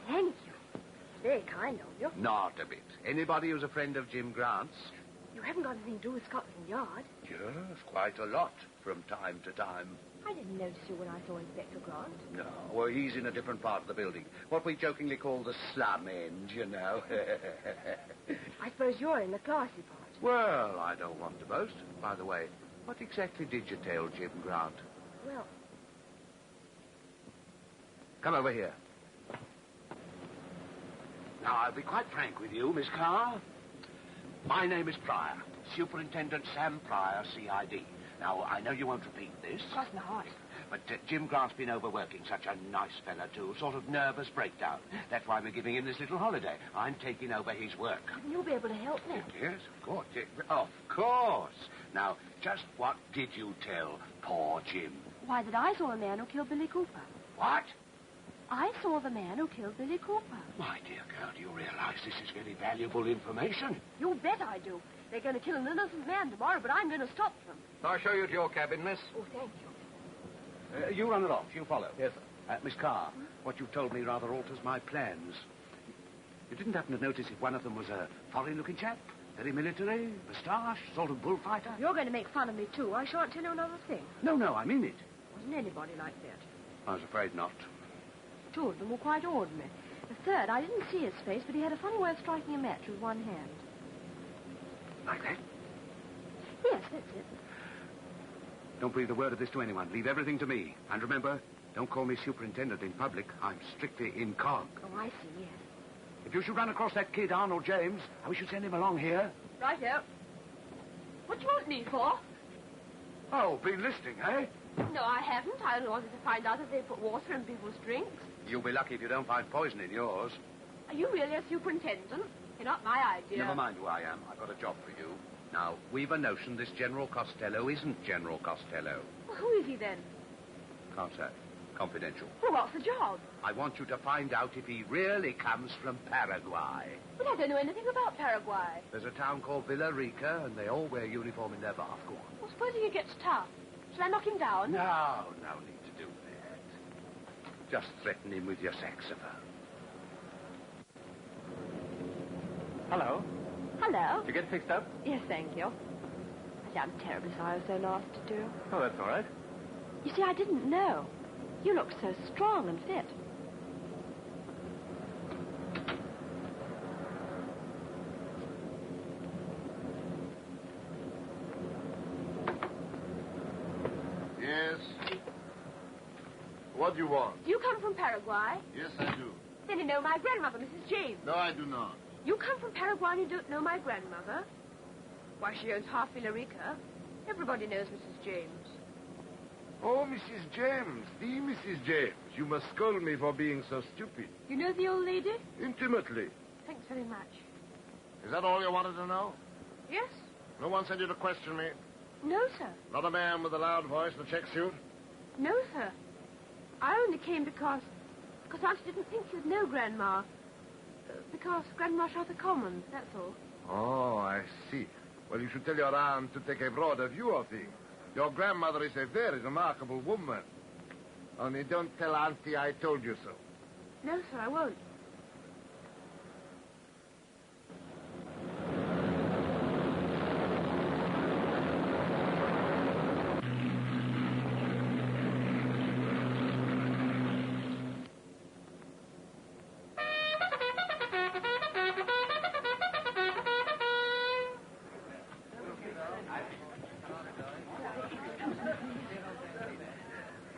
Thank you. Very kind of you. Not a bit. Anybody who's a friend of Jim Grant's. You haven't got anything to do with Scotland Yard. Yes, quite a lot from time to time. I didn't notice you when I saw Inspector Grant. No, well, he's in a different part of the building. What we jokingly call the slum end, you know. I suppose you're in the classy part. Well, I don't want to boast. By the way, what exactly did you tell Jim Grant? Well... Come over here. Now, I'll be quite frank with you, Miss Carr. My name is Pryor, Superintendent Sam Pryor, CID. Now, I know you won't repeat this. Cross my heart. But Jim Grant's been overworking. Such a nice fella, too. Sort of nervous breakdown. That's why we're giving him this little holiday. I'm taking over his work. Wouldn't you be able to help me? Yes, of course. Of course. Now, just what did you tell poor Jim? Why, that I saw a man who killed Billy Cooper. What? I saw the man who killed Billy Cooper. My dear girl, do you realize this is very valuable information? You bet I do. They're going to kill an innocent man tomorrow, but I'm going to stop them. I'll show you to your cabin, miss. Oh, thank you. You run aloft. You follow. Yes, sir. Miss Carr, what you've told me rather alters my plans. You didn't happen to notice if one of them was a foreign-looking chap? Very military, moustache, sort of bullfighter. You're going to make fun of me, too. I shan't tell you another thing. No, I mean it. Wasn't anybody like that? I was afraid not. Two of them were quite ordinary. The third, I didn't see his face, but he had a funny way of striking a match with one hand. Like that? Yes, that's it. Don't breathe a word of this to anyone. Leave everything to me. And remember, don't call me superintendent in public. I'm strictly incog. Oh, I see, yes. If you should run across that kid, Arnold James, I wish you'd send him along here. Righto. What do you want me for? Oh, been listening, eh? No, I haven't. I only wanted to find out if they put water in people's drinks. You'll be lucky if you don't find poison in yours. Are you really a superintendent? You're not my idea. Never mind who I am. I've got a job for you. Now, we've a notion this General Costello isn't General Costello. Well, who is he then? Can't say. Confidential. Well, what's the job? I want you to find out if he really comes from Paraguay. But I don't know anything about Paraguay. There's a town called Villarica, and they all wear uniform in their bath. Go on. Well, supposing he gets tough. Shall I knock him down? No need to do that. Just threaten him with your saxophone. Hello. Hello. Did you get fixed up? Yes, thank you. I say, I'm terribly sorry I was so nasty, too. Oh, that's all right. You see, I didn't know. You looked so strong and fit. Yes? What do you want? You come from Paraguay? Yes, I do. Then you know my grandmother, Mrs. James. No, I do not. You come from Paraguay and you don't know my grandmother? Why, she owns half Villarica. Everybody knows Mrs. James. Oh, Mrs. James, the Mrs. James. You must scold me for being so stupid. You know the old lady? Intimately. Thanks very much. Is that all you wanted to know? Yes? No one sent you to question me? No, sir. Not a man with a loud voice and a check suit? No, sir. I only came because Auntie didn't think you'd know Grandma. Because Grandma's rather common, that's all. Oh, I see. Well, you should tell your aunt to take a broader view of things. Your grandmother is a very remarkable woman. Only don't tell Auntie I told you so. No, sir, I won't.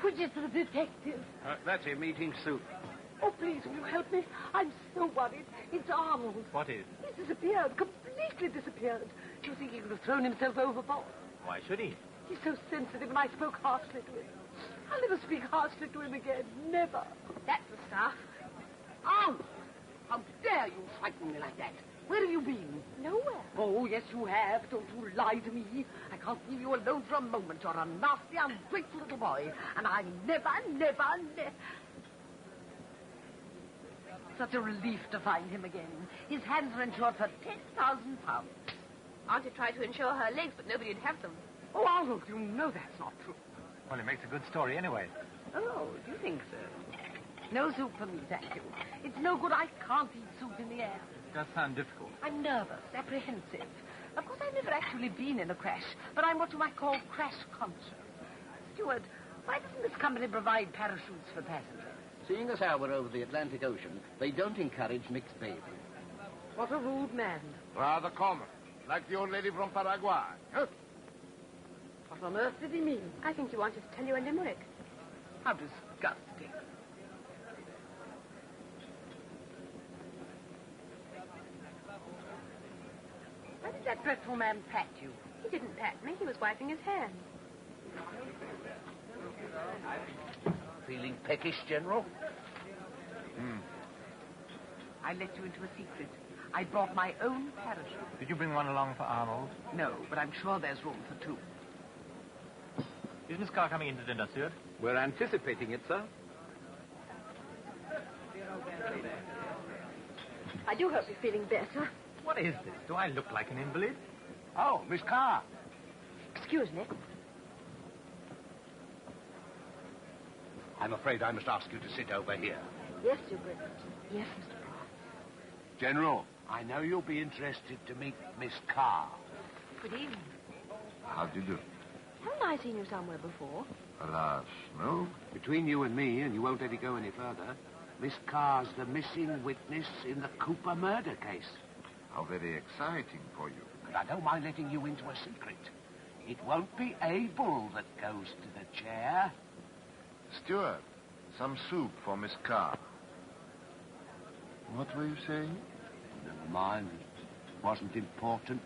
Which is the detective? That's him, eating soup. Oh, please, will you help me? I'm so worried. It's Arnold. What is? He's disappeared, completely disappeared. Do you think he could have thrown himself overboard? Why should he? He's so sensitive, and I spoke harshly to him. I'll never speak harshly to him again. Never. That's the stuff. Arnold! How dare you frighten me like that? Where have you been? Nowhere. Oh, yes, you have. Don't you lie to me. I can't leave you alone for a moment. You're a nasty, ungrateful little boy. And I never... Such a relief to find him again. His hands are insured for £10,000. Auntie tried to insure her legs, but nobody'd have them. Oh, Arnold, you know that's not true. Well, it makes a good story anyway. Oh, do you think so? No soup for me, thank you. It's no good. I can't eat soup in the air. It does sound difficult. I'm nervous, apprehensive. Of course, I've never actually been in a crash, but I'm what you might call crash conscious. Stewart, why doesn't this company provide parachutes for passengers? Seeing as how we're over the Atlantic Ocean, they don't encourage mixed bathing. What a rude man. Rather common. Like the old lady from Paraguay. Huh? What on earth did he mean? I think he wanted to tell you a limerick. How disgusting. Why did that dreadful man pat you? He didn't pat me. He was wiping his hands. Feeling peckish, General? I let you into a secret. I brought my own parachute. Did you bring one along for Arnold? No, but I'm sure there's room for two. Is Miss Carr coming in to dinner, Stewart? We're anticipating it, sir. I do hope you're feeling better. What is this? Do I look like an invalid? Oh, Miss Carr. Excuse me. I'm afraid I must ask you to sit over here. Yes, Your Grace. Yes, Mr. Pratt. General, I know you'll be interested to meet Miss Carr. Good evening. How do you do? Haven't I seen you somewhere before? Alas, no. Between you and me, and you won't let it go any further, Miss Carr's the missing witness in the Cooper murder case. How very exciting for you. And I don't mind letting you into a secret. It won't be Abel that goes to the chair. Stewart, some soup for Miss Carr. What were you saying? Never mind. It wasn't important.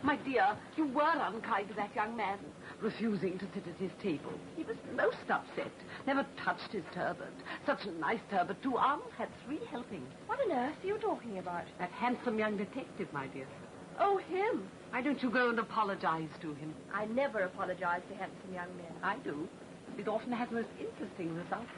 My dear, you were unkind to that young man, refusing to sit at his table. He was most upset. Never touched his turbot. Such a nice turbot. 2 arms, had 3 helpings. What on earth are you talking about? That handsome young detective, my dear. Oh, him. Why don't you go and apologize to him? I never apologize to handsome young men. I do. It often has most interesting results.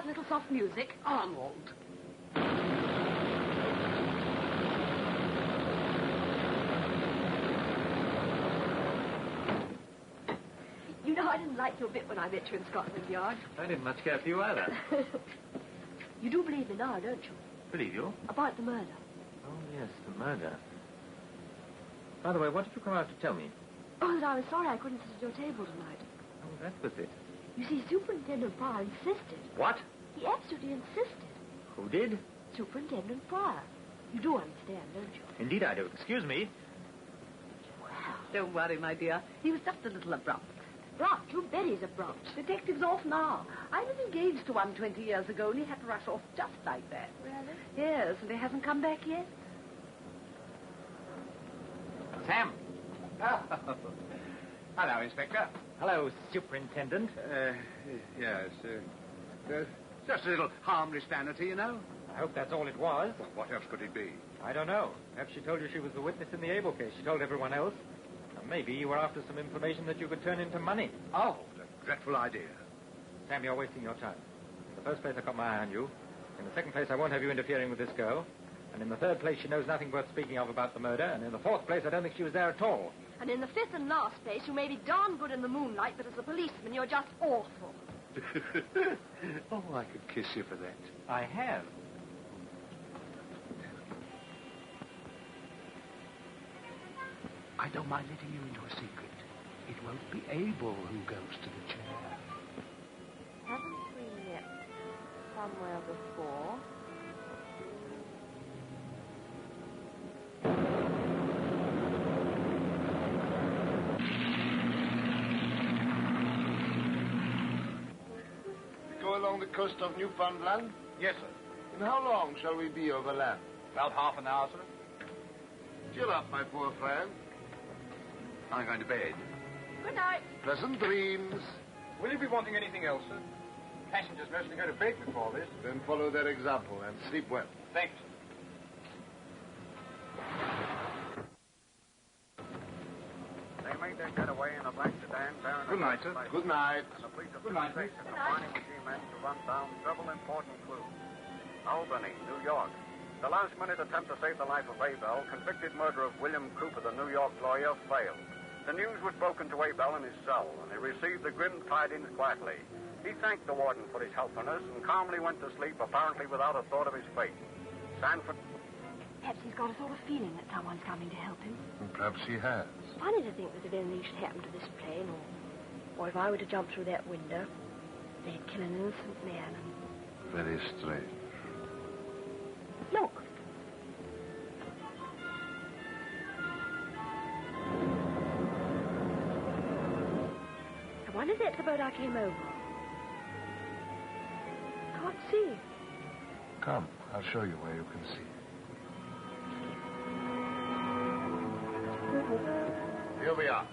Little soft music. Arnold. You know, I didn't like you a bit when I met you in Scotland Yard. I didn't much care for you either. You do believe me now, don't you? Believe you? About the murder. Oh, yes, the murder. By the way, what did you come out to tell me? Oh, that I was sorry I couldn't sit at your table tonight. Oh, that was it. You see, Superintendent Pryor insisted. What? He absolutely insisted. Who did? Superintendent Pryor. You do understand, don't you? Indeed I do. Excuse me. Well, don't worry, my dear. He was just a little abrupt. Abrupt? You bet he's abrupt. Detectives often are. I was engaged to one 20 years ago, and he had to rush off just like that. Really? Yes, and he hasn't come back yet. Sam. Hello, Inspector. Hello, Superintendent. Yes. Just a little harmless vanity, you know. I hope that's all it was. Well, what else could it be? I don't know. Perhaps she told you she was the witness in the Abel case. She told everyone else. Or maybe you were after some information that you could turn into money. Oh, a dreadful idea. Sam, you're wasting your time. In the first place, I got my eye on you. In the second place, I won't have you interfering with this girl. And in the third place, she knows nothing worth speaking of about the murder. And in the fourth place, I don't think she was there at all. And in the fifth and last place, you may be darn good in the moonlight, but as a policeman, you're just awful. Oh, I could kiss you for that. I have. I don't mind letting you into a secret. It won't be Abel who goes to the chair. Haven't we met somewhere before? Go along the coast of Newfoundland? Yes, sir. And how long shall we be over land? About half an hour, sir. Chill up, my poor friend. I'm going to bed. Good night. Pleasant dreams. Will you be wanting anything else, sir? Passengers mostly go to bed before this. Then follow their example and sleep well. Thanks. They made their getaway in a black sedan bearing Good night, sir. Good night. And the police Good night, please. are finding the G-men to run down several important clues. Albany, New York. The last-minute attempt to save the life of Abel, convicted murder of William Cooper, the New York lawyer, failed. The news was broken to Abel in his cell, and he received the grim tidings quietly. He thanked the warden for his helpfulness and calmly went to sleep, apparently without a thought of his fate. Sanford... Perhaps he's got a sort of feeling that someone's coming to help him. Perhaps he has. Funny to think that if anything should happen to this plane, or if I were to jump through that window, they'd kill an innocent man. Very strange. Look. And is it the boat I came over? Can't see. Come, I'll show you where you can see. Here we are.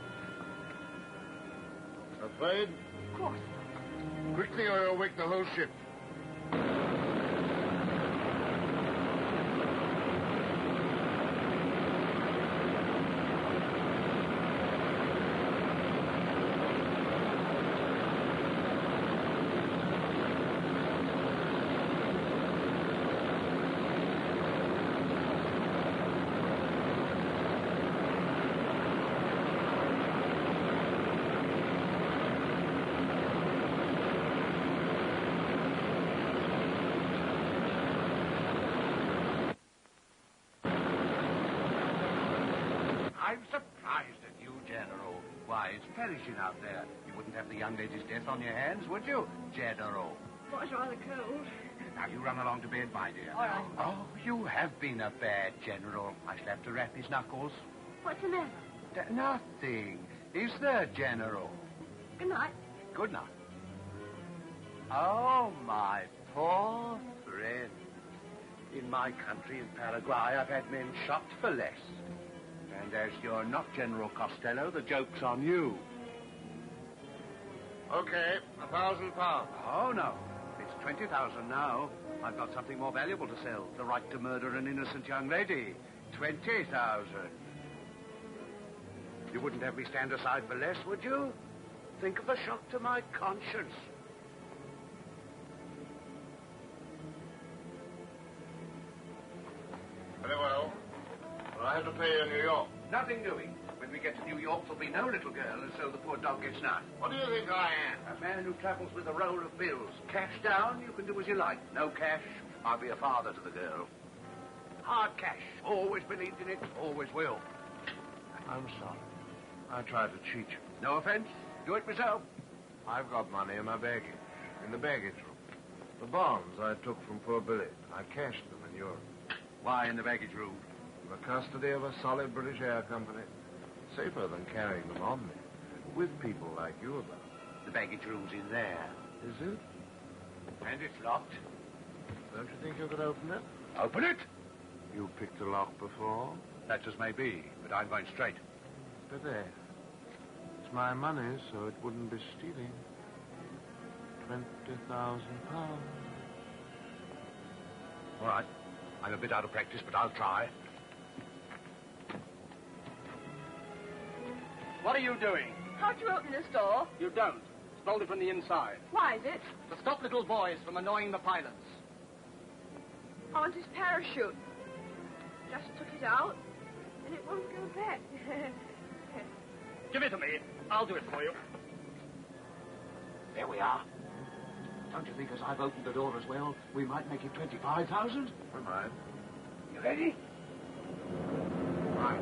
Afraid? Of course. Quickly or you'll wake the whole ship. I'm surprised at you, General. Why, it's perishing out there. You wouldn't have the young lady's death on your hands, would you, General? Well, it's rather cold. Now, you run along to bed, my dear. All right. Oh, you have been a bad general. I shall have to rap his knuckles. What's the matter? Nothing. Is there, General? Good night. Good night. Oh, my poor friend. In my country, in Paraguay, I've had men shot for less. And as you're not General Costello, the joke's on you. Okay, £1,000. Oh, no. It's 20,000 now. I've got something more valuable to sell. The right to murder an innocent young lady. 20,000. You wouldn't have me stand aside for less, would you? Think of the shock to my conscience. Very well. Well, I have to pay you in New York. Nothing doing. When we get to New York, there'll be no little girl, and so the poor dog gets none. What do you think I am? A man who travels with a roll of bills. Cash down, you can do as you like. No cash, I'll be a father to the girl. Hard cash. Always believed in it, always will. I'm sorry. I tried to cheat you. No offense. Do it myself. I've got money in my baggage. In the baggage room. The bonds I took from poor Billy. I cashed them in Europe. Why in the baggage room? In the custody of a solid British air company. Safer than carrying them on me. With people like you about. The baggage room's in there. Is it? And it's locked. Don't you think you could open it? Open it? You picked a lock before? That's as may be, but I'm going straight. But there. It's my money, so it wouldn't be stealing. £20,000. All right. I'm a bit out of practice, but I'll try. What are you doing? Can't you open this door? You don't. It's bolted from the inside. Why is it? To stop little boys from annoying the pilots. I want his parachute. Just took it out, and it won't go back. Give it to me. I'll do it for you. There we are. Don't you think as I've opened the door as well, we might make it 25,000? All right. You ready? Right.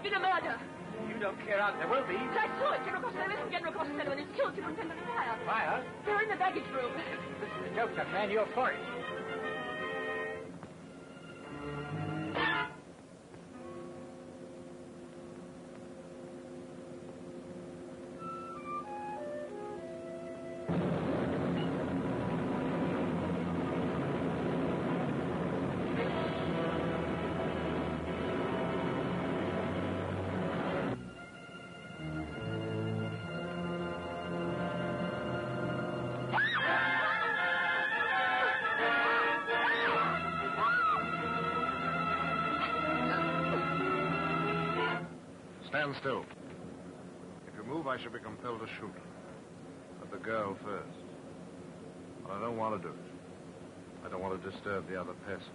Been a murder. You don't clear out. There will be. I saw it. General Costello isn't General Costello, and he's killed Superintendent Fire. Fire? They're in the baggage room. This is a joke, young man. You're for it. Stand still. If you move, I shall be compelled to shoot. But the girl first. But I don't want to do it. I don't want to disturb the other person.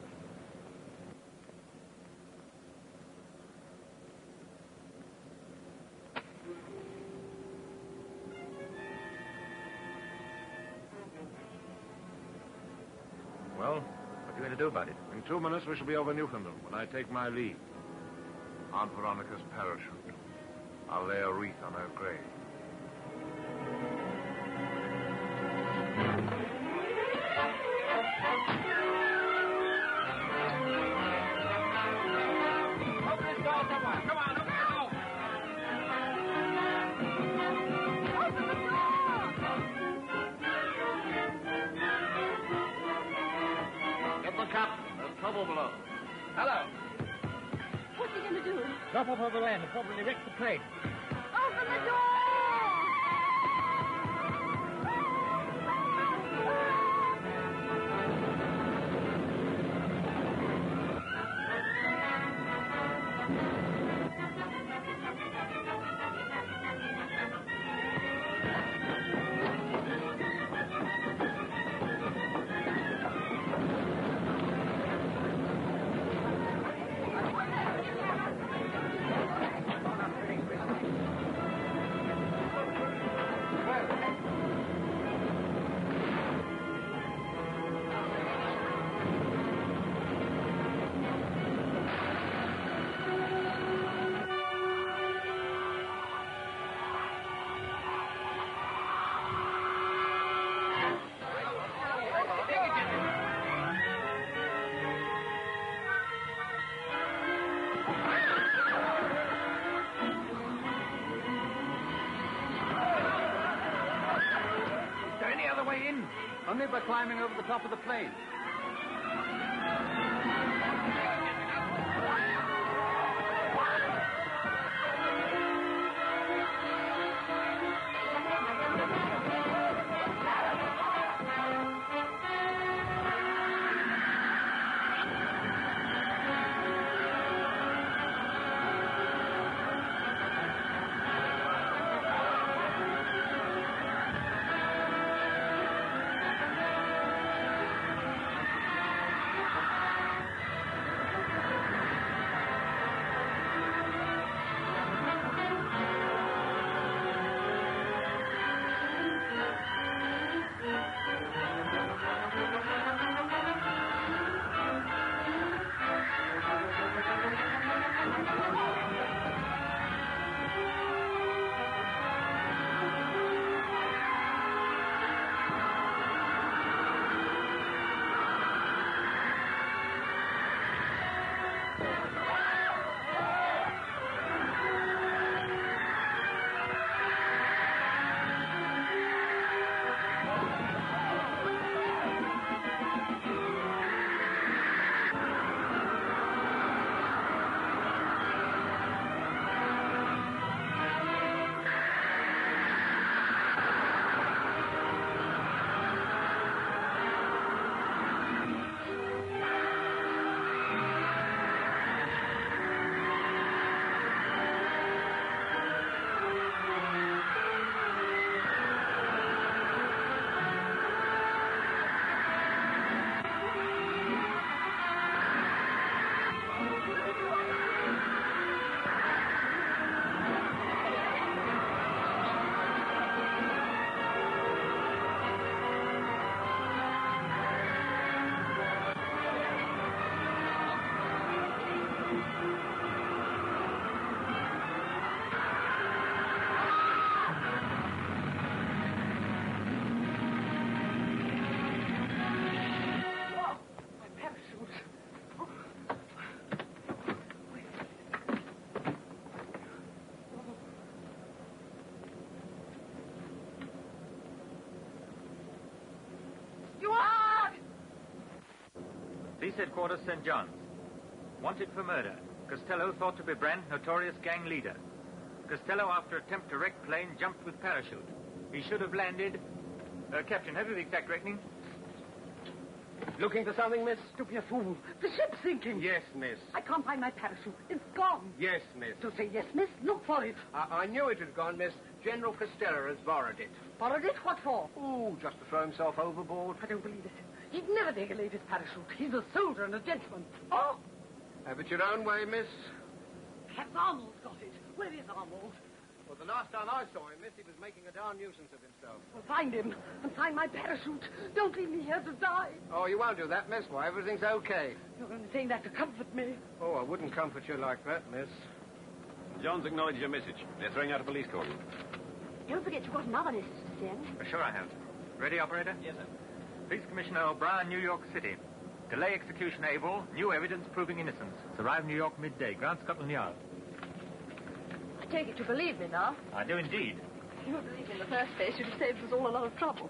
Well, what are you going to do about it? In 2 minutes, we shall be over Newfoundland when I take my leave. Aunt Veronica's parachute. I'll lay a wreath on her grave. Open this door, someone. Come on, open the door. Open the door! Get the captain. There's trouble below. Hello. What's he going to do? Drop off over land and probably wreck the plane. Open the door! Only by climbing over the top of the plane. Police headquarters, St. John's. Wanted for murder. Costello thought to be Brand, notorious gang leader. Costello, after attempt to wreck plane, jumped with parachute. He should have landed... Captain, have you the exact reckoning? Looking for something, miss? Don't be a fool. The ship's sinking. Yes, miss. I can't find my parachute. It's gone. Yes, miss. Don't say yes, miss. Look for it. I knew it had gone, miss. General Costello has borrowed it. Borrowed it? What for? Oh, just to throw himself overboard. I don't believe it. He'd never take a lady's parachute. He's a soldier and a gentleman. Oh! Have it your own way, miss. Captain Arnold's got it. Where is Arnold? Well, the last time I saw him, miss, he was making a darn nuisance of himself. Well, find him and find my parachute. Don't leave me here to die. Oh, you won't do that, miss. Why, everything's okay. You're only saying that to comfort me. Oh, I wouldn't comfort you like that, miss. John's acknowledged your message. They're throwing out a police cordon. Don't forget you've got another message to send. Sure I have. Ready, operator? Yes, sir. Police Commissioner O'Brien, New York City. Delay execution able. New evidence proving innocence. Arrive New York midday. Grant Scotland Yard. I take it you believe me now. I do indeed. If you would believe me in the first place, you'd have saved us all a lot of trouble.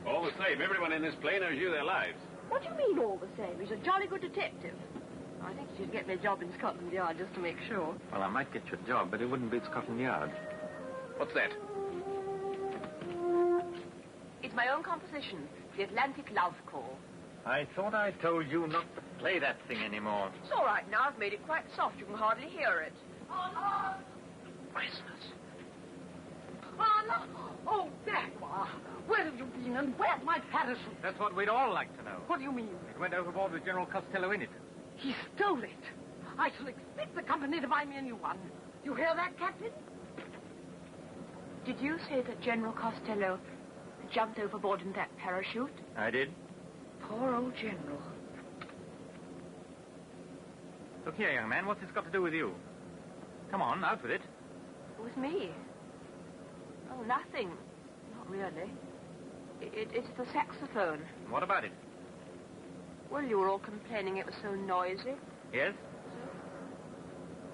All the same, everyone in this plane owes you their lives. What do you mean, all the same? He's a jolly good detective. I think you should get me a job in Scotland Yard just to make sure. Well, I might get you a job, but it wouldn't be at Scotland Yard. What's that? It's my own composition, The Atlantic Love Call. I thought I told you not to play that thing anymore. It's all right now. I've made it quite soft. You can hardly hear it. Christmas. Anna! Oh, there you are. Where have you been and where's my parachute? That's what we'd all like to know. What do you mean? It went overboard with General Costello in it. He stole it. I shall expect the company to buy me a new one. You hear that, Captain? Did you say that General Costello jumped overboard in that parachute? I did. Poor old General. Look here, young man, what's this got to do with you? Come on, out with it. With me? Oh, nothing. Not really. It's the saxophone. What about it? Well, you were all complaining it was so noisy. Yes?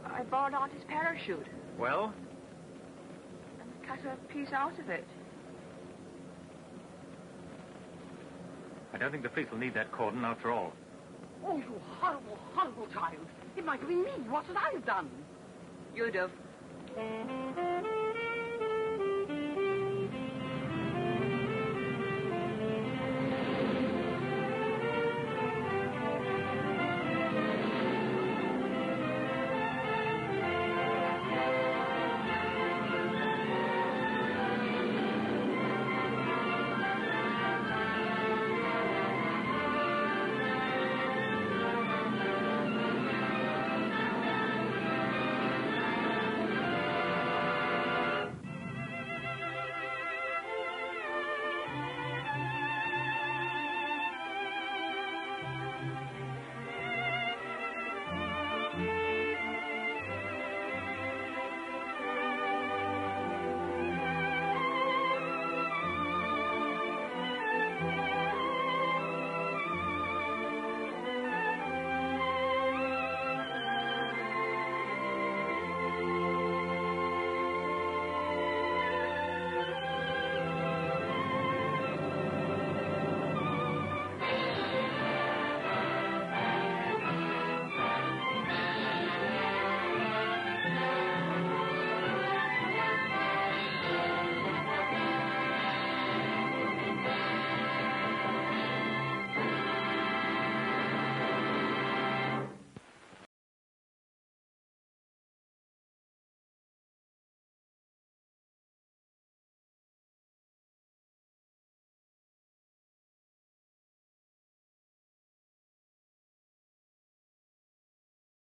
I borrowed Auntie's parachute Well? and cut a piece out of it. I don't think the police will need that cordon after all. Oh, you horrible, horrible child. It might have been me. What had I have done? You'd have.